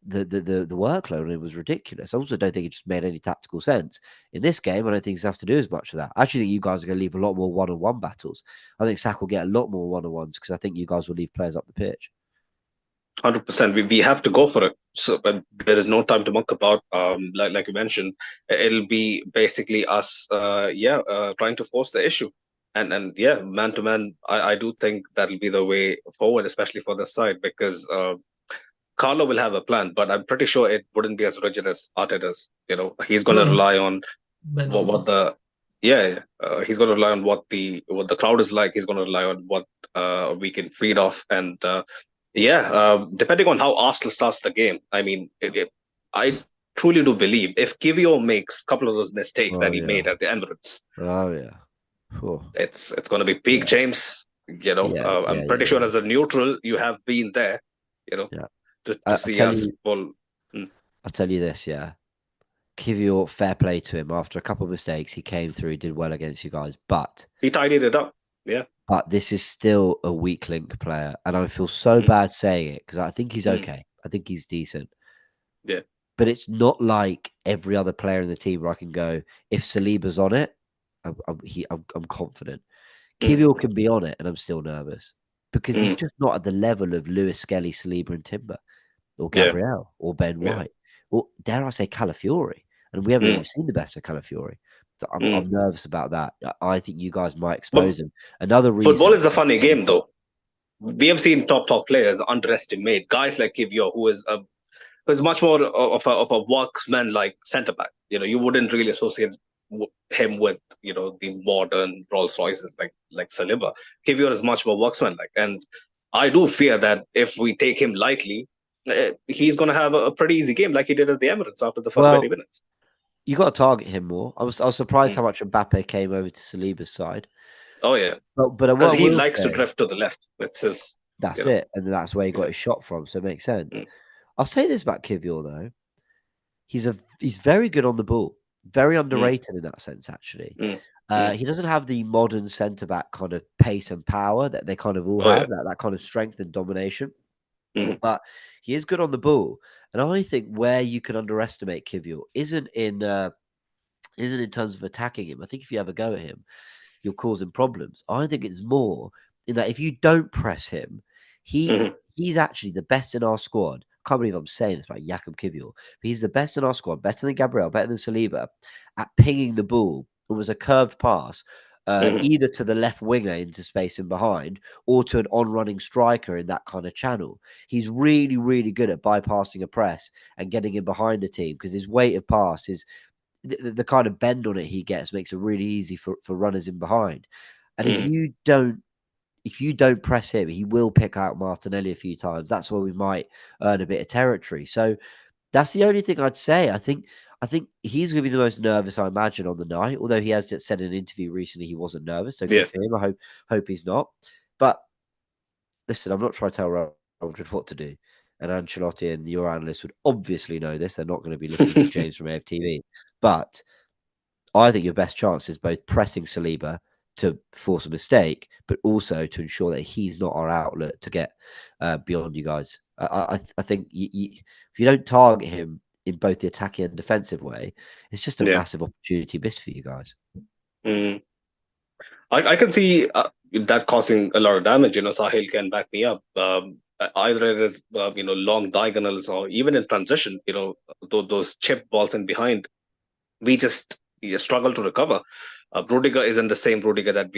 Speaker 3: workload on him was ridiculous. I also don't think it just made any tactical sense. In this game, I don't think he's have to do as much of that. I actually think you guys are going to leave a lot more one-on-one battles. I think Saka will get a lot more one-on-ones, because I think you guys will leave players up the pitch.
Speaker 2: 100%. We have to go for it. So, but there is no time to muck about. Like you mentioned, it'll be basically us, trying to force the issue. And man to man, I do think that'll be the way forward, especially for this side, because Carlo will have a plan, but I'm pretty sure it wouldn't be as rigid as Arteta's. He's going to rely on what the he's going to rely on what the crowd is like. He's going to rely on what we can feed off, and depending on how Arsenal starts the game. I mean, I truly do believe if Kivio makes a couple of those mistakes that he made at the Emirates, it's going to be peak James. I'm pretty sure as a neutral, you have been there. To see us fall.
Speaker 3: I'll tell you this, Kivio, fair play to him. After a couple of mistakes, he came through, did well against you guys, but
Speaker 2: he tidied it up.
Speaker 3: But this is still a weak link player, and I feel so bad saying it, because I think he's okay. I think he's decent. But it's not like every other player in the team where I can go, if Saliba's on it, I'm confident. Kivio can be on it, and I'm still nervous, because he's just not at the level of Lewis Skelly, Saliba, and Timber, or Gabriel, or Ben White, or dare I say Calafiori. And we haven't even seen the best of Calafiori. So I'm nervous about that. I think you guys might expose him. Another reason.
Speaker 2: Football is a funny game, though. We have seen top players underestimate guys like Kivio, who is much more of a worksman-like centre back. You wouldn't really associate him with the modern Rolls Royces like Saliba. Kivio is much more worksman-like, and I do fear that if we take him lightly, he's going to have a pretty easy game, like he did at the Emirates after the first 20 minutes.
Speaker 3: You got to target him more. I was surprised how much Mbappe came over to Saliba's side.
Speaker 2: Oh yeah,
Speaker 3: but
Speaker 2: because he likes to drift to the left.
Speaker 3: That's it, and that's where he got his shot from. So it makes sense. I'll say this about Kivio though: he's very good on the ball, very underrated in that sense. Actually, he doesn't have the modern centre back kind of pace and power that they kind of all have. That kind of strength and domination. But he is good on the ball, and I think where you can underestimate Kivio isn't in terms of attacking him. I think if you have a go at him, you'll cause him problems. I think it's more in that if you don't press him, he's actually the best in our squad. I can't believe I'm saying this about Jakub Kivio, but he's the best in our squad, better than Gabriel, better than Saliba, at pinging the ball. It was a curved pass either to the left winger into space and behind, or to an on-running striker in that kind of channel. He's really, really good at bypassing a press and getting in behind a team, because his weight of pass is the kind of bend on it he gets makes it really easy for runners in behind. And if you don't press him, he will pick out Martinelli a few times. That's where we might earn a bit of territory. So that's the only thing I'd say. I think he's going to be the most nervous, I imagine, on the night. Although he has said in an interview recently he wasn't nervous, so good for him. I hope he's not. But listen, I'm not trying to tell Real Madrid what to do. And Ancelotti and your analysts would obviously know this. They're not going to be listening to James from AFTV. But I think your best chance is both pressing Saliba to force a mistake, but also to ensure that he's not our outlet to get beyond you guys. I think if you don't target him in both the attacking and defensive way, it's just a massive opportunity missed for you guys.
Speaker 2: I can see that causing a lot of damage. Sahil can back me up. Either it is long diagonals, or even in transition, those chip balls in behind, we just struggle to recover. Rudiger isn't the same Rudiger that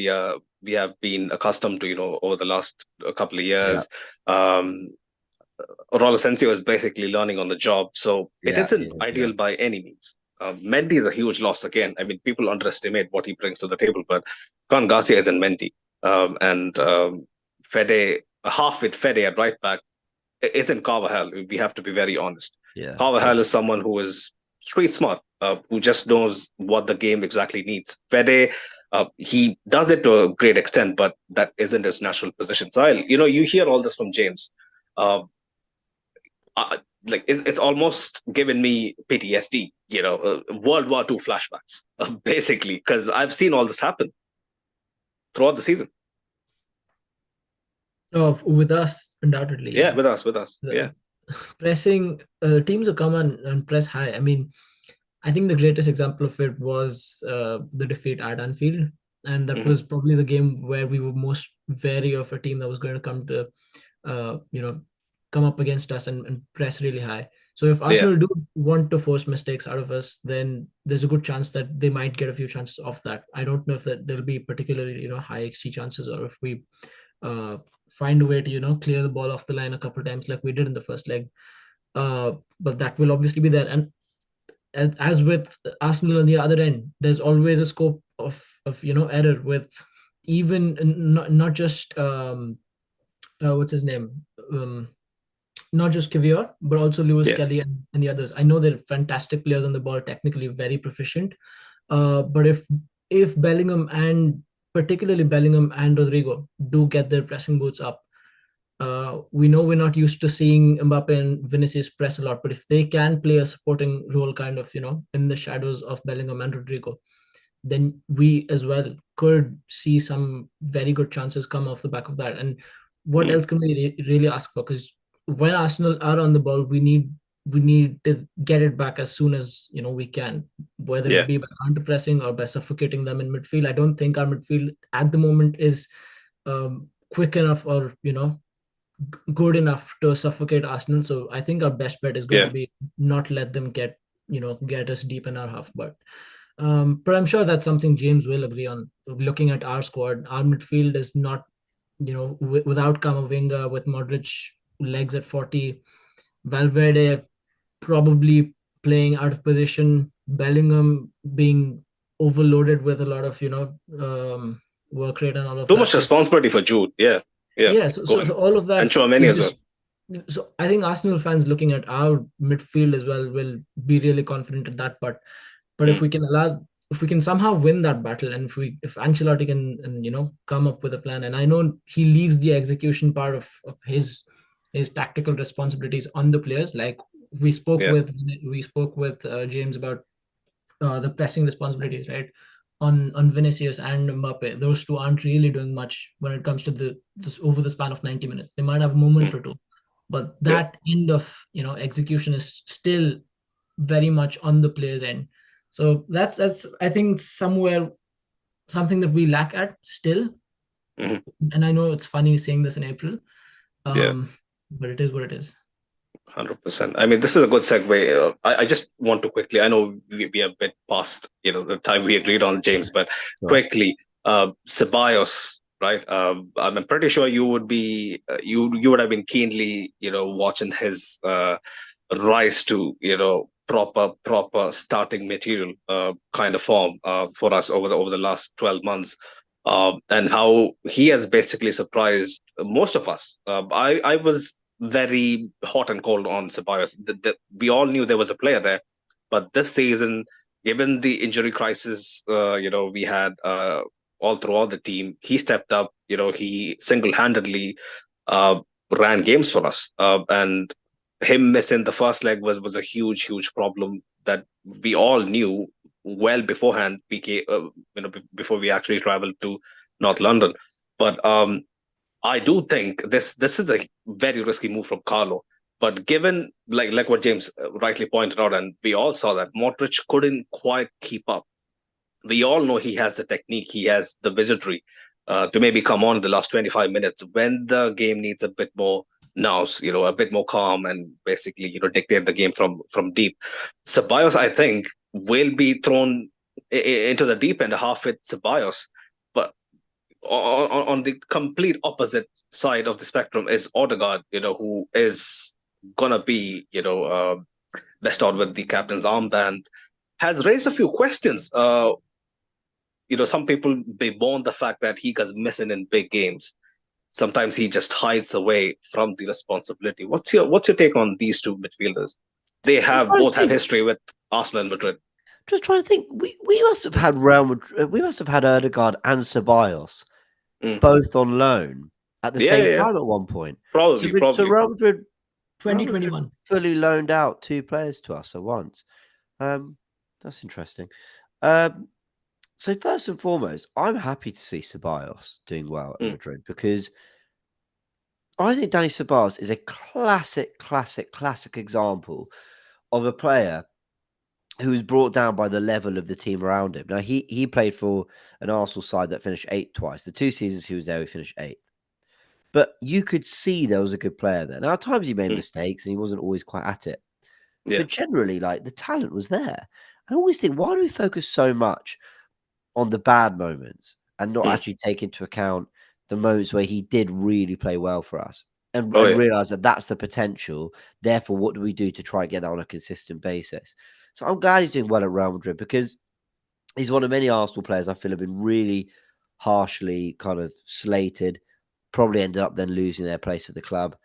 Speaker 2: we have been accustomed to, over the last couple of years. Raul Asensio is basically learning on the job, so it isn't ideal by any means. Mendy is a huge loss again. I mean, people underestimate what he brings to the table, but Fran Garcia isn't Mendy, and Fede, half with Fede at right back, isn't Carvajal. We have to be very honest. Carvajal is someone who is street smart, who just knows what the game exactly needs. Fede, he does it to a great extent, but that isn't his natural position. So, you hear all this from James. It's almost given me PTSD, World War II flashbacks, basically, because I've seen all this happen throughout the season.
Speaker 1: With us, undoubtedly.
Speaker 2: Yeah, with us.
Speaker 1: Pressing, teams will come and press high. I mean, I think the greatest example of it was the defeat at Anfield. And that was probably the game where we were most wary of a team that was going to come up against us and press really high. So if Arsenal do want to force mistakes out of us, then there's a good chance that they might get a few chances off that. I don't know if there'll be particularly, high XG chances, or if we find a way to, clear the ball off the line a couple of times like we did in the first leg. But that will obviously be there. And as with Arsenal on the other end, there's always a scope of error with even not just what's his name, not just Kivior, but also Lewis Kelly and the others. I know they're fantastic players on the ball, technically very proficient, but if Bellingham, and particularly Bellingham and Rodrigo, do get their pressing boots up, we know we're not used to seeing Mbappe and Vinicius press a lot, but if they can play a supporting role kind of, in the shadows of Bellingham and Rodrigo, then we as well could see some very good chances come off the back of that. And what else can we really ask for? Because when Arsenal are on the ball, we need to get it back as soon as we can, whether it be by counter pressing or by suffocating them in midfield. I don't think our midfield at the moment is quick enough or good enough to suffocate Arsenal. So I think our best bet is going to be not let them get us deep in our half. But I'm sure that's something James will agree on. Looking at our squad, our midfield is not, without Camavinga, with Modric legs at 40, Valverde probably playing out of position, Bellingham being overloaded with a lot of work rate and all of
Speaker 2: that. Too much responsibility for Jude.
Speaker 1: So all of that,
Speaker 2: and Chouameni as well.
Speaker 1: So I think Arsenal fans looking at our midfield as well will be really confident at that part. But if we can somehow win that battle, and if Ancelotti can come up with a plan, and I know he leaves the execution part of his tactical responsibilities on the players. Like we spoke with James about the pressing responsibilities, right? On Vinicius and Mbappe, those two aren't really doing much when it comes to this over the span of 90 minutes. They might have a moment or two, but that end of execution is still very much on the player's end. So that's I think somewhere something that we lack at still. And I know it's funny saying this in April, but it is what it is.
Speaker 2: 100%. I mean, this is a good segue. I just want to quickly, I know we are a bit past, the time we agreed on, James, but quickly, Ceballos, right? I'm pretty sure you would be you would have been keenly, watching his rise to, proper starting material kind of form for us over the last 12 months. And how he has basically surprised most of us. I was very hot and cold on Ceballos. We all knew there was a player there, but this season, given the injury crisis, we had all throughout the team, he stepped up. He single-handedly ran games for us, and him missing the first leg was a huge problem that we all knew well beforehand. Before we actually traveled to North London, but I do think this is a very risky move from Carlo. But given like what James rightly pointed out, and we all saw that Modric couldn't quite keep up. We all know he has the technique, he has the wizardry to maybe come on in the last 25 minutes when the game needs a bit more nous, a bit more calm, and basically, dictate the game from deep. Ceballos, I think, will be thrown into the deep end half with Ceballos. But on the complete opposite side of the spectrum is Odegaard, who is gonna be, bestowed with the captain's armband, has raised a few questions. Some people bemoan the fact that he goes missing in big games. Sometimes he just hides away from the responsibility. What's your take on these two midfielders? They have both had history with Arsenal and Madrid.
Speaker 3: Just trying to think. We must have had Real Madrid. We must have had Odegaard and Ceballos both on loan at the same time at one point.
Speaker 2: Probably.
Speaker 3: So Real Madrid
Speaker 1: 2021
Speaker 3: fully loaned out two players to us at once. That's interesting. So first and foremost, I'm happy to see Ceballos doing well at Madrid because I think Dani Ceballos is a classic example of a player who was brought down by the level of the team around him. Now, he played for an Arsenal side that finished 8th twice. The 2 seasons he was there, he finished 8th. But you could see there was a good player there. Now, at times he made mistakes and he wasn't always quite at it. Yeah. But generally, the talent was there. I always think, why do we focus so much on the bad moments and not actually take into account the moments where he did really play well for us and realize that that's the potential. Therefore, what do we do to try and get that on a consistent basis? So I'm glad he's doing well at Real Madrid because he's one of many Arsenal players I feel have been really harshly kind of slated, probably ended up then losing their place at the club.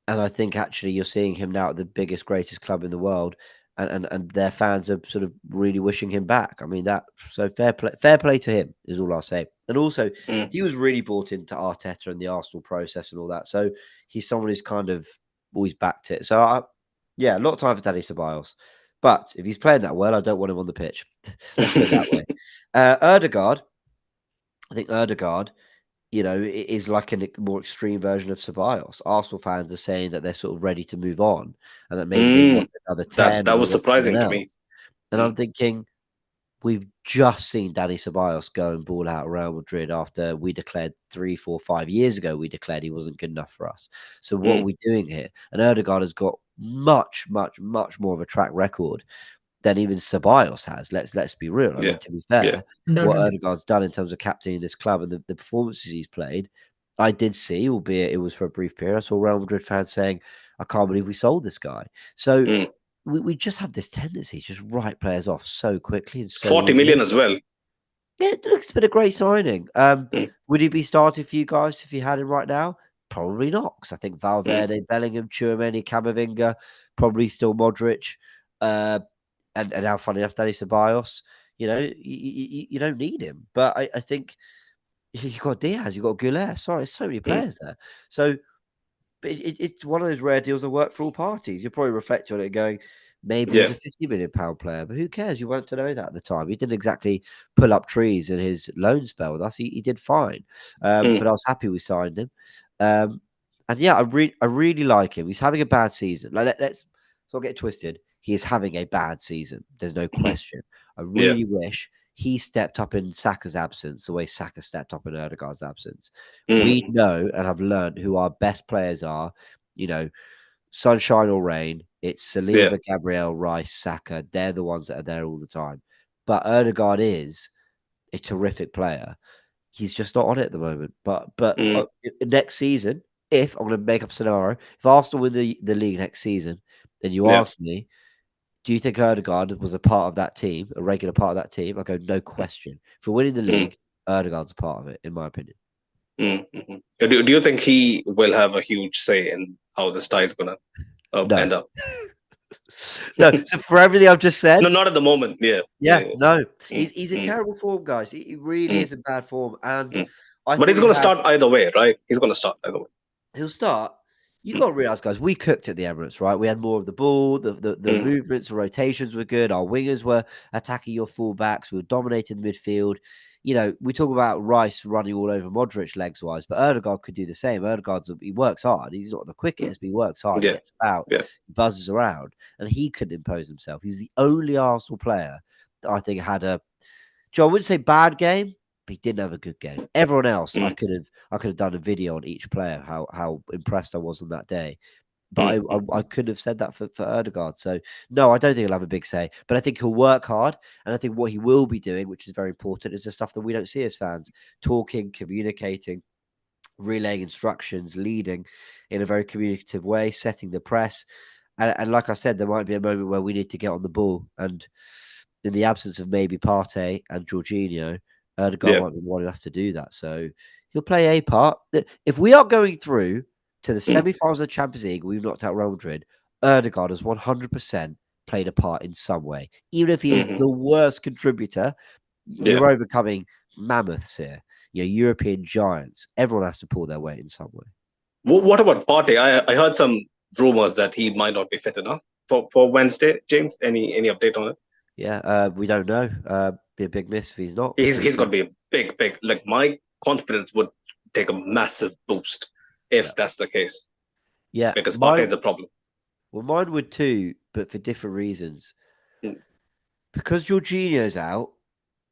Speaker 3: And I think actually you're seeing him now at the biggest, greatest club in the world. And their fans are sort of really wishing him back. I mean, so fair play to him is all I'll say. And also, he was really bought into Arteta and the Arsenal process and all that. So he's someone who's kind of always backed it. So, a lot of time for Dani Ceballos. But if he's playing that well, I don't want him on the pitch. Let's put it that way. Odegaard, I think Odegaard, is like a more extreme version of Ceballos. Arsenal fans are saying that they're sort of ready to move on and that maybe they want another 10.
Speaker 2: That was surprising to me.
Speaker 3: And I'm thinking, we've just seen Dani Ceballos go and ball out Real Madrid after we declared 3, 4, 5 years ago, we declared he wasn't good enough for us. So what are we doing here? And Odegaard has got much more of a track record than even Ceballos has. Let's be real. I mean, to be fair, what Odegaard's done in terms of captaining this club and the performances he's played, I did see, albeit it was for a brief period. I saw Real Madrid fans saying, I can't believe we sold this guy. So we just have this tendency to just write players off so quickly. And so
Speaker 2: 40 million as well.
Speaker 3: Yeah, it looks been a great signing. Would he be starting for you guys if you had him right now? Probably not, because I think Valverde, Bellingham, Tchouaméni, Camavinga, probably still Modric, and how funny enough, Dani Ceballos, you don't need him. But I think you've got Diaz, you've got Goulet. Sorry, there's so many players there. So but it's one of those rare deals that work for all parties. You're probably reflecting on it going, maybe he's a £50 million player, but who cares? You weren't to know that at the time. He didn't exactly pull up trees in his loan spell with us. He did fine. But I was happy we signed him. And yeah, I really like him. He's having a bad season. Let's not get twisted. He is having a bad season. There's no question. I really wish he stepped up in Saka's absence the way Saka stepped up in Odegaard's absence. We know and have learned who our best players are. Sunshine or rain, it's Saliba, Gabriel, Rice, Saka. They're the ones that are there all the time. But Odegaard is a terrific player. He's just not on it at the moment. But next season, if I'm going to make up a scenario, if Arsenal win the league next season, then you ask me, do you think Ødegaard was a part of that team, a regular part of that team? I go, no question. For winning the league, Ødegaard's a part of it, in my opinion.
Speaker 2: Do you think he will have a huge say in how this tie is going to end up?
Speaker 3: No, so for everything I've just said,
Speaker 2: no, not at the moment.
Speaker 3: No, he's in terrible form, guys. He really is in bad form, and
Speaker 2: but he's going to start either way, right? He's going to start either way.
Speaker 3: He'll start. You got to realize, guys, we cooked at the Emirates, right? We had more of the ball. The movements, the rotations were good. Our wingers were attacking your fullbacks. We were dominating the midfield. You know, we talk about Rice running all over Modric legs-wise, but Ødegaard could do the same. He works hard. He's not the quickest, but he works hard. He gets about. He buzzes around, and he couldn't impose himself. He's the only Arsenal player that I think had a, I wouldn't say bad game, but he didn't have a good game. Everyone else, I could have done a video on each player, how impressed I was on that day. But I couldn't have said that for Ødegaard. So, no, I don't think he'll have a big say. But I think he'll work hard. And I think what he will be doing, which is very important, is the stuff that we don't see as fans. Talking, communicating, relaying instructions, leading in a very communicative way, setting the press. And like I said, there might be a moment where we need to get on the ball. And in the absence of maybe Partey and Jorginho, Ødegaard might be wanting us to do that. So he'll play a part. If we are going through to the semi-finals of the Champions League, we've knocked out Real Madrid, Ødegaard has 100% played a part in some way. Even if he is the worst contributor, you're overcoming mammoths here. You know, European giants. Everyone has to pull their weight in some way.
Speaker 2: What about Partey? I heard some rumors that he might not be fit enough for Wednesday. James, any update on it?
Speaker 3: Yeah, we don't know. Be a big miss if he's not.
Speaker 2: He's got to be a big. Like, my confidence would take a massive boost if that's the case.
Speaker 3: Yeah,
Speaker 2: because Partey is a problem.
Speaker 3: Well, mine would too, but for different reasons. Because Jorginho's out,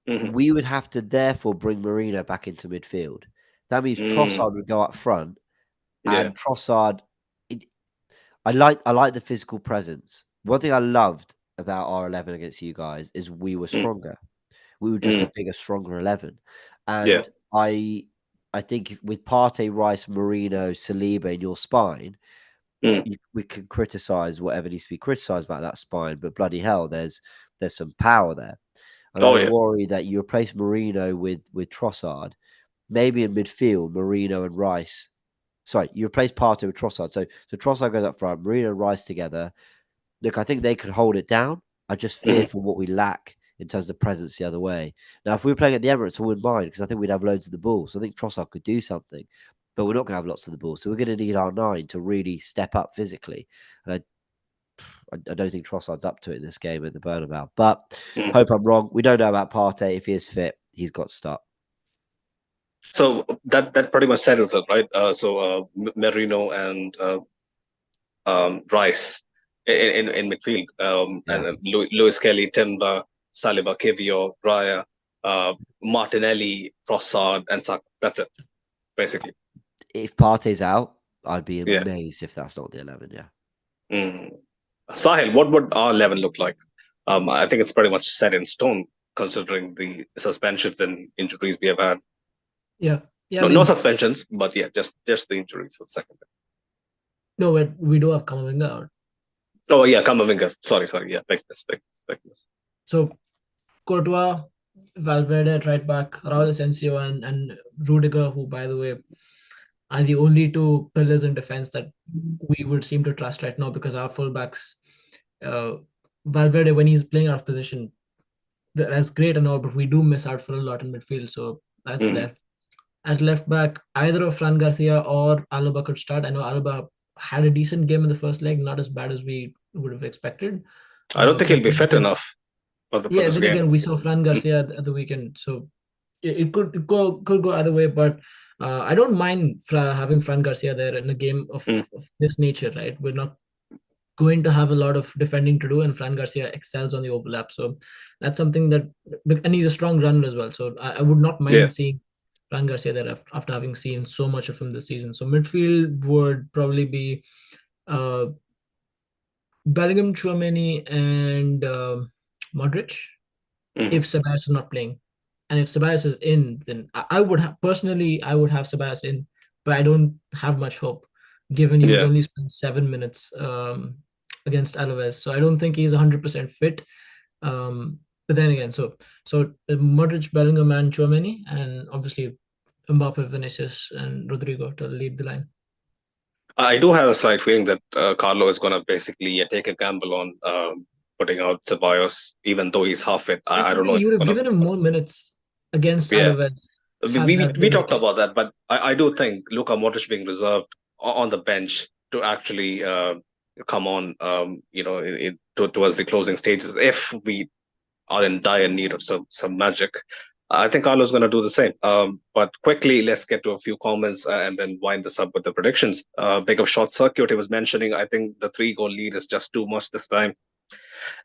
Speaker 3: we would have to therefore bring Marino back into midfield. That means Trossard would go up front, and Trossard. I like the physical presence. One thing I loved about our 11 against you guys is we were stronger. We were just a bigger, stronger 11. And I think with Partey, Rice, Marino, Saliba in your spine, we can criticize whatever needs to be criticized about that spine, but bloody hell, there's some power there. And I worry that you replace Marino with Trossard, maybe in midfield, Marino and Rice. Sorry, you replace Partey with Trossard. So Trossard goes up front, Marino and Rice together. Look, I think they could hold it down. I just fear for what we lack in terms of presence the other way. Now, if we were playing at the Emirates, I wouldn't mind because I think we'd have loads of the ball. So I think Trossard could do something, but we're not going to have lots of the ball. So we're going to need our 9 to really step up physically. And I don't think Trossard's up to it in this game at the Bernabeu. But hope I'm wrong. We don't know about Partey. If he is fit, he's got to start.
Speaker 2: So that pretty much settles it, right? Merino and Rice in midfield, and Lewis Kelly, Timber, Saliba, Kivio, Raya, Martinelli, Trossard, and Saka. That's it, basically.
Speaker 3: If Partey's out, I'd be amazed if that's not the 11.
Speaker 2: Sahil, what would our 11 look like? I think it's pretty much set in stone, considering the suspensions and injuries we have had. No suspensions, but just the injuries for the second.
Speaker 1: No, we do have Camavinga out.
Speaker 2: Oh yeah, Camavinga. Sorry. Yeah, big miss.
Speaker 1: So Courtois, Valverde at right back, Raul Asensio and Rudiger, who, by the way, are the only 2 pillars in defense that we would seem to trust right now, because our fullbacks, Valverde, when he's playing out of position, that's great and all, but we do miss out for a lot in midfield. So that's there. At left back, either of Fran Garcia or Alaba could start. I know Alaba had a decent game in the first leg, not as bad as we would have expected.
Speaker 2: I don't think he'll be fit enough for this game.
Speaker 1: Again, we saw Fran Garcia at the weekend, so it could go either way. But I don't mind having Fran Garcia there in a game of this nature, right? We're not going to have a lot of defending to do, and Fran Garcia excels on the overlap. So that's something that, and he's a strong runner as well. So I would not mind seeing Fran Garcia there after having seen so much of him this season. So midfield would probably be Bellingham, Tchouaméni, and Modric, if Sebastian is not playing. And if Ceballos is in, then I would have personally, I would have Ceballos in, but I don't have much hope, given he was only spent 7 minutes against Alaves. So I don't think he's 100% fit. But then again, so Modric, Bellingham, and Tchouaméni, and obviously Mbappe, Vinicius, and Rodrigo to lead the line.
Speaker 2: I do have a slight feeling that Carlo is going to basically take a gamble on putting out Ceballos, even though he's half fit. I don't know if
Speaker 1: you
Speaker 2: it's
Speaker 1: would have
Speaker 2: going
Speaker 1: given him more minutes against Alaves.
Speaker 2: We talked about that, but I do think Luka Modric being reserved on the bench to actually come on, towards the closing stages, if we are in dire need of some magic. I think Carlo's going to do the same. But quickly, let's get to a few comments and then wind this up with the predictions. Big of short circuit, he was mentioning, I think the 3-goal lead is just too much this time.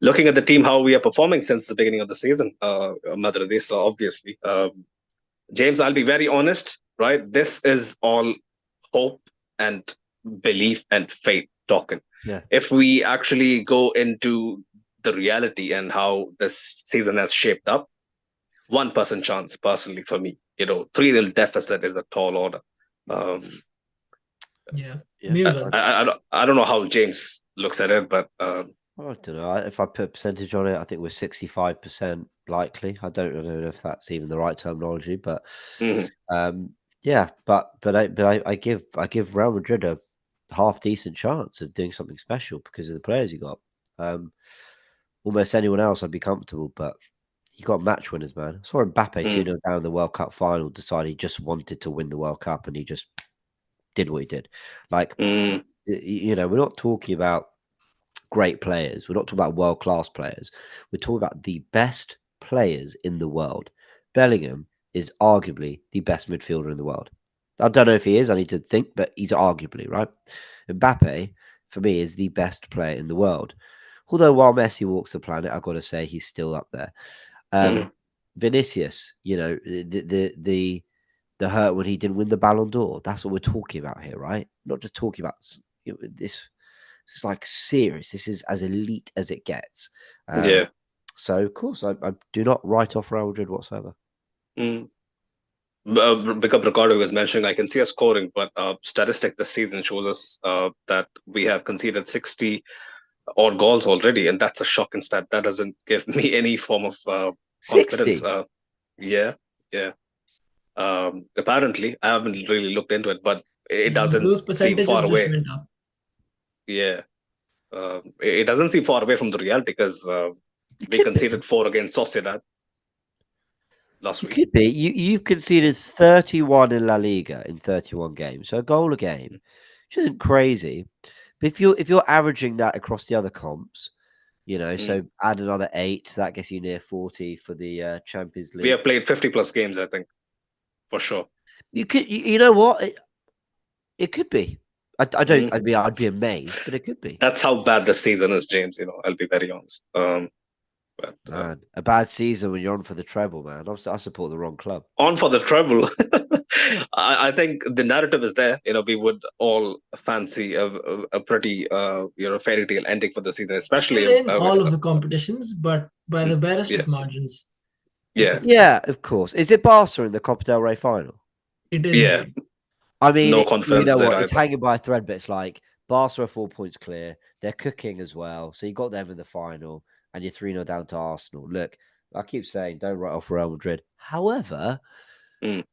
Speaker 2: Looking at the team, how we are performing since the beginning of the season, Madridista, obviously. James, I'll be very honest, right? This is all hope and belief and faith talking.
Speaker 3: Yeah.
Speaker 2: If we actually go into the reality and how this season has shaped up, 1% chance, personally, for me. 3-0 deficit is a tall order. I don't know how James looks at it, but
Speaker 3: I don't know. If I put a percentage on it, I think we're 65% likely. I don't know if that's even the right terminology, but yeah. But I give Real Madrid a half decent chance of doing something special because of the players you got. Almost anyone else, I'd be comfortable, but you got match winners, man. I saw Mbappe 2-0 down in the World Cup final, decide he just wanted to win the World Cup, and he just did what he did. Like, we're not talking about great players. We're not talking about world-class players. We're talking about the best players in the world. Bellingham is arguably the best midfielder in the world. I don't know if he is. I need to think, but he's arguably, right? Mbappe, for me, is the best player in the world. Although while Messi walks the planet, I've got to say he's still up there. Vinicius, the hurt when he didn't win the Ballon d'Or. That's what we're talking about here, right? Not just talking about this. This is like serious. This is as elite as it gets. So of course, I do not write off Real Madrid whatsoever.
Speaker 2: Because Ricardo was mentioning, I can see us scoring, but statistic this season shows us that we have conceded 60 odd goals already, and that's a shocking stat. That doesn't give me any form of confidence.
Speaker 3: 60?
Speaker 2: Yeah. Apparently, I haven't really looked into it, but it doesn't seem far away.
Speaker 1: Went up.
Speaker 2: Yeah. It doesn't seem far away from the reality because we conceded 4 against Sociedad last week.
Speaker 3: Could be. You've conceded 31 in La Liga in 31 games, so a goal a game, which isn't crazy. But if you're averaging that across the other comps, so add another 8, so that gets you near 40 for the Champions League.
Speaker 2: We have played 50 plus games, I think, for sure.
Speaker 3: You could, you know what? It could be. I don't. I'd be amazed, but it could be.
Speaker 2: That's how bad the season is, James. I'll be very honest.
Speaker 3: Man, a bad season when you're on for the treble, man. I support the wrong club.
Speaker 2: On for the treble. I think the narrative is there. We would all fancy a pretty fairy tale ending for the season, especially
Speaker 1: still in all of the competitions, but by the barest of margins.
Speaker 3: Yeah, of course. Is it Barca in the Copa del Rey final?
Speaker 1: It is.
Speaker 2: Yeah.
Speaker 3: I mean,
Speaker 2: no confidence.
Speaker 3: You know what? It's hanging by a thread, but it's like Barca are 4 points clear. They're cooking as well. So you got them in the final, and you're 3-0 down to Arsenal. Look, I keep saying don't write off Real Madrid. However, it's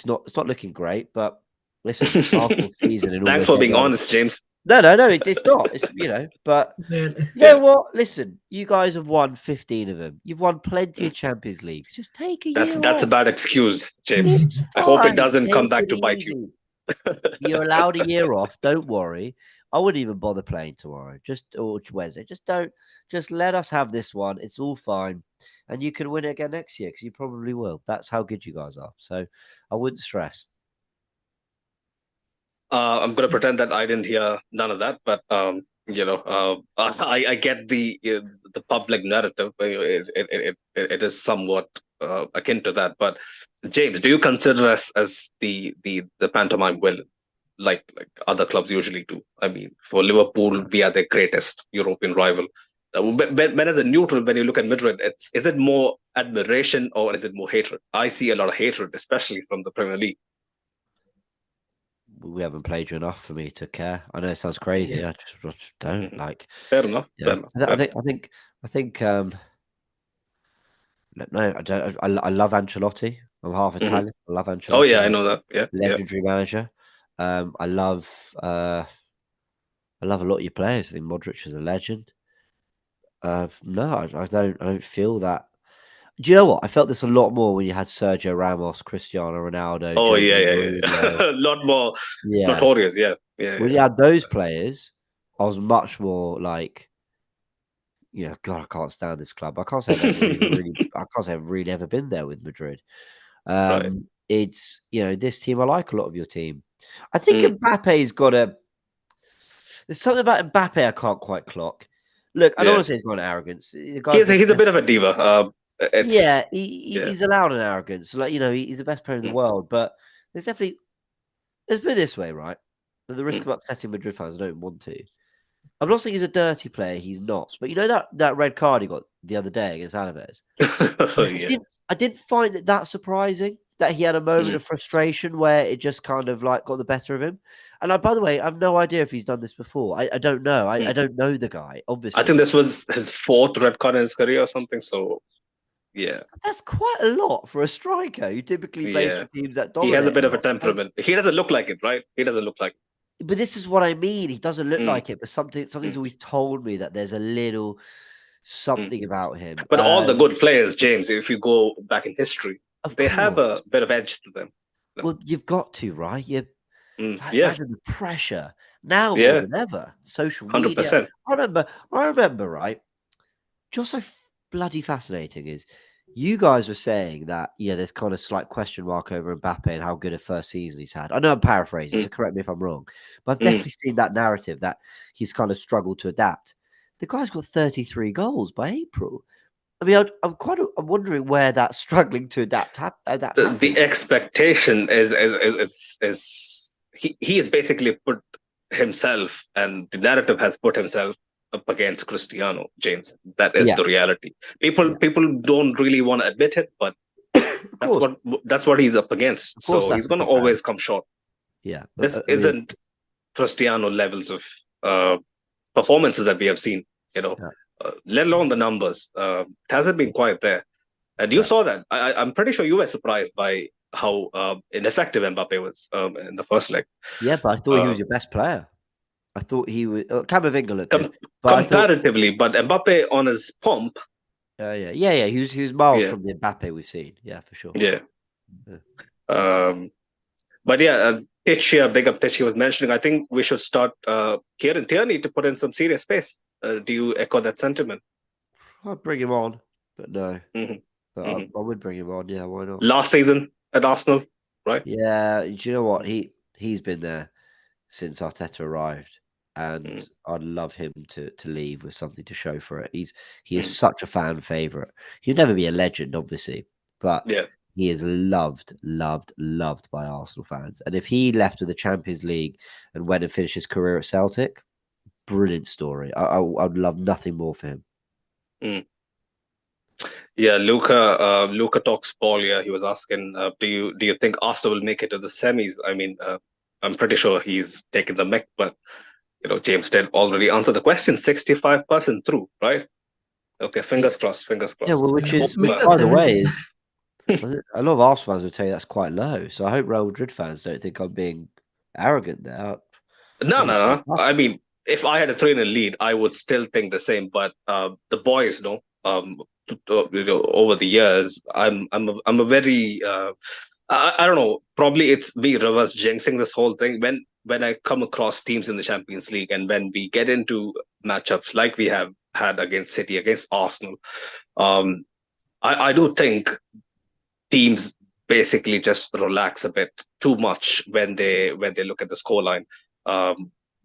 Speaker 3: not looking great. But listen, Arsenal season.
Speaker 2: Thanks for being honest, James.
Speaker 3: No, it's not. It's but you know what? Listen, you guys have won 15 of them. You've won plenty of Champions Leagues. Just take a year.
Speaker 2: That's a bad excuse, James. I hope it doesn't come back to bite you.
Speaker 3: You're allowed a year off. Don't worry. I wouldn't even bother playing tomorrow. Or Wednesday. Just let us have this one. It's all fine, and you can win it again next year because you probably will. That's how good you guys are. So I wouldn't stress.
Speaker 2: I'm going to pretend that I didn't hear none of that, but I get the public narrative. It is somewhat akin to that. But James, do you consider us as the pantomime villain, like other clubs usually do? I mean, for Liverpool, we are their greatest European rival. When as a neutral, when you look at Madrid, is it more admiration or is it more hatred? I see a lot of hatred, especially from the Premier League.
Speaker 3: We haven't played you enough for me to care. I know it sounds crazy. I just don't like.
Speaker 2: Fair enough.
Speaker 3: Yeah.
Speaker 2: Fair enough.
Speaker 3: I think. No, I don't. I love Ancelotti. I'm half Italian. I love Ancelotti.
Speaker 2: Oh yeah, I know that. Yeah,
Speaker 3: legendary manager. I love a lot of your players. I think Modric is a legend. No, I don't feel that. Do you know what? I felt this a lot more when you had Sergio Ramos, Cristiano Ronaldo.
Speaker 2: Oh
Speaker 3: Jose
Speaker 2: yeah.
Speaker 3: Mourinho.
Speaker 2: A lot more
Speaker 3: Yeah.
Speaker 2: notorious. Yeah.
Speaker 3: When you had those players, I was much more like, God, I can't stand this club. I can't say I've really ever been there with Madrid.
Speaker 2: Right.
Speaker 3: It's this team. I like a lot of your team. I think Mbappe's got there's something about Mbappe I can't quite clock. Look, I don't want to say he's got an arrogance.
Speaker 2: He's a bit of a diva.
Speaker 3: He's allowed an arrogance. Like, he's the best player in the world, but let's put it this way, right? At the risk of upsetting Madrid fans, I don't want to. I'm not saying he's a dirty player. He's not. But you know that red card he got the other day against Alaves? I didn't find it that surprising that he had a moment of frustration where it just kind of like got the better of him. And by the way, I have no idea if he's done this before. I don't know. I don't know the guy, obviously.
Speaker 2: I think this was his 4th red card in his career or something. So, yeah.
Speaker 3: That's quite a lot for a striker who typically plays for teams that dominate.
Speaker 2: He has a bit of a temperament. He doesn't look like it, right? He doesn't look like it.
Speaker 3: But this is what I mean. He doesn't look like it, but something's always told me that there's a little something about him.
Speaker 2: But all the good players, James, if you go back in history, they have a bit of edge to them.
Speaker 3: Well, you've got to, right? Imagine the pressure now more than ever. Social media.
Speaker 2: 100%.
Speaker 3: I remember, right? Just so bloody fascinating is you guys were saying that, there's kind of slight question mark over Mbappe and how good a first season he's had. I know I'm paraphrasing, so correct me if I'm wrong. But I've definitely seen that narrative that he's kind of struggled to adapt. The guy's got 33 goals by April. I mean, I'm wondering where that struggling to adapt.
Speaker 2: The expectation is he has basically put himself, and the narrative has put himself up against Cristiano, James. That is the reality. People don't really want to admit it, but that's what he's up against. So he's going to always come short.
Speaker 3: Yeah,
Speaker 2: this isn't Cristiano levels of performances that we have seen. Let alone the numbers. It hasn't been quite there. And you saw that. I'm pretty sure you were surprised by how ineffective Mbappe was in the first leg.
Speaker 3: Yeah, but I thought he was your best player. I thought he was Camavinga looked good,
Speaker 2: comparatively, but Mbappe on his pomp.
Speaker 3: Yeah. He was miles from the Mbappe we've seen. Yeah, for sure.
Speaker 2: Yeah. But Titchia, big up Titchia was mentioning. I think we should start Kieran Tierney to put in some serious space. Do you echo that sentiment?
Speaker 3: I'd bring him on, but no. But I would bring him on. Yeah, why not?
Speaker 2: Last season at Arsenal, right?
Speaker 3: Yeah. Do you know what? He's been there since Arteta arrived. And I'd love him to leave with something to show for it. He is such a fan favorite. He'll never be a legend, obviously, but he is loved by Arsenal fans. And if he left with the Champions League and went and finished his career at Celtic, brilliant story. I'd love nothing more for him.
Speaker 2: Yeah, Luca talks Paul. Yeah, he was asking, do you think Arsenal will make it to the semis? I mean, I'm pretty sure he's taken the mic, but James did already answer the question. 65% through, right? Okay, fingers crossed.
Speaker 3: Yeah, well, which is, by the way, is a lot of Arsenal fans would tell you that's quite low. So I hope Real Madrid fans don't think I'm being arrogant there.
Speaker 2: No. I mean, if I had a 3-0 lead, I would still think the same. But the boys, over the years, I'm a very I don't know. Probably it's me reverse jinxing this whole thing. When I come across teams in the Champions League and when we get into matchups like we have had against City, against Arsenal, I do think teams basically just relax a bit too much when they look at the scoreline.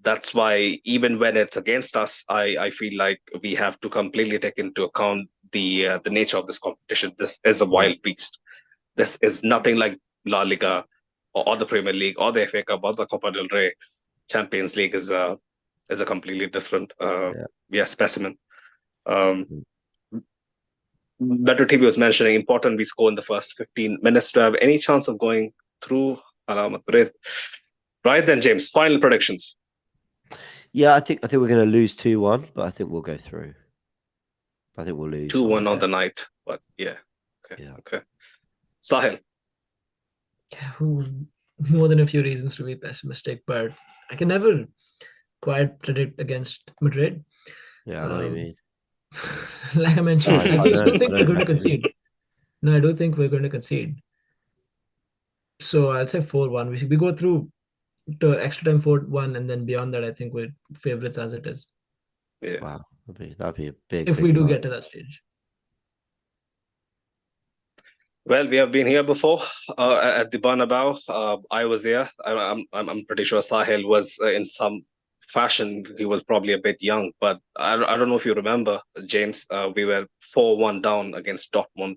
Speaker 2: That's why even when it's against us, I feel like we have to completely take into account the nature of this competition. This is a wild beast. This is nothing like La Liga or the Premier League or the FA Cup or the Copa del Rey. Champions League is a completely different specimen. Better TV was mentioning important we score in the first 15 minutes to have any chance of going through. Madrid. Right then, James, final predictions.
Speaker 3: Yeah, I think we're going to lose 2-1, but I think we'll go through. I think we'll lose
Speaker 2: 2-1 on the night, but yeah. Okay. Sahil.
Speaker 1: More than a few reasons to be pessimistic, but I can never quite predict against Madrid.
Speaker 3: Yeah, I know what you mean.
Speaker 1: Like I mentioned, I do think we're going to concede. No, I do think we're going to concede. So I'll say 4-1. We go through to extra time 4-1, and then beyond that, I think we're favorites as it is.
Speaker 2: Yeah.
Speaker 3: Wow, that'd be a big.
Speaker 1: If we do get to that stage.
Speaker 2: Well, we have been here before at the Bernabeu. I was there. I'm pretty sure Sahil was in some fashion. He was probably a bit young, but I don't know if you remember, James. We were 4-1 down against Dortmund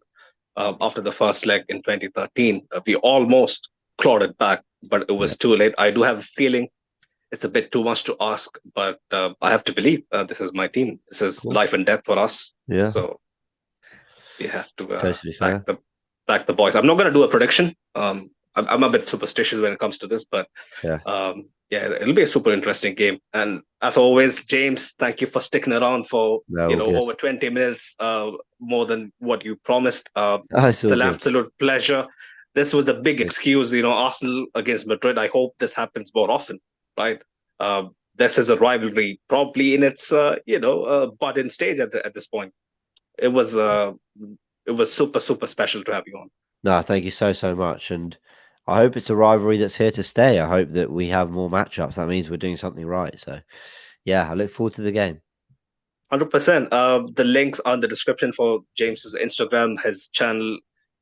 Speaker 2: after the first leg in 2013. We almost clawed it back, but it was too late. I do have a feeling it's a bit too much to ask, but I have to believe this is my team. This is life and death for us.
Speaker 3: Yeah.
Speaker 2: So we have to
Speaker 3: totally
Speaker 2: back the boys. I'm not going to do a prediction. I'm a bit superstitious when it comes to this, but it'll be a super interesting game. And as always, James, thank you for sticking around for over 20 minutes, more than what you promised. It's an absolute pleasure. This was a big excuse, Arsenal against Madrid. I hope this happens more often, right? This is a rivalry, probably in its budding stage at this point. It was super, super special to have you on.
Speaker 3: No, thank you so much. And I hope it's a rivalry that's here to stay. I hope that we have more matchups. That means we're doing something right. So, yeah, I look forward to the game.
Speaker 2: 100%. The links are in the description for James's Instagram, his channel,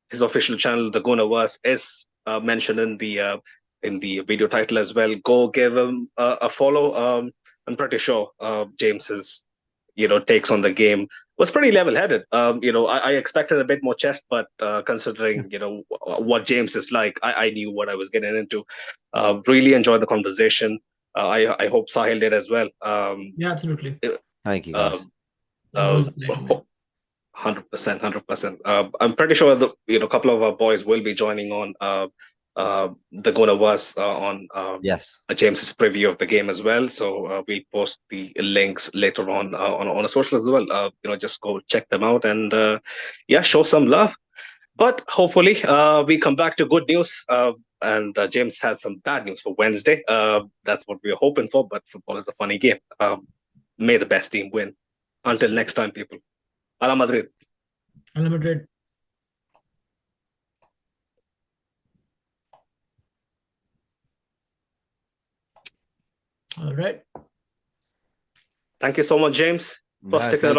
Speaker 2: his official channel, the Goonerverse, is mentioned in the video title as well. Go give him a follow. I'm pretty sure James's takes on the game was pretty level-headed. I expected a bit more chest, but considering what James is like, I knew what I was getting into. Really enjoyed the conversation. I hope Sahil did as well.
Speaker 1: Yeah, absolutely.
Speaker 3: Thank you, guys.
Speaker 1: That was a pleasure.
Speaker 2: 100%. I'm pretty sure a couple of our boys will be joining on the Goonerverse on James's preview of the game as well. So we'll post the links later on a social as well. Just go check them out and show some love. But hopefully we come back to good news. And James has some bad news for Wednesday. That's what we're hoping for. But football is a funny game. May the best team win. Until next time, people. Ala Madrid.
Speaker 1: Ala Madrid. All right.
Speaker 2: Thank you so much, James, for sticking around.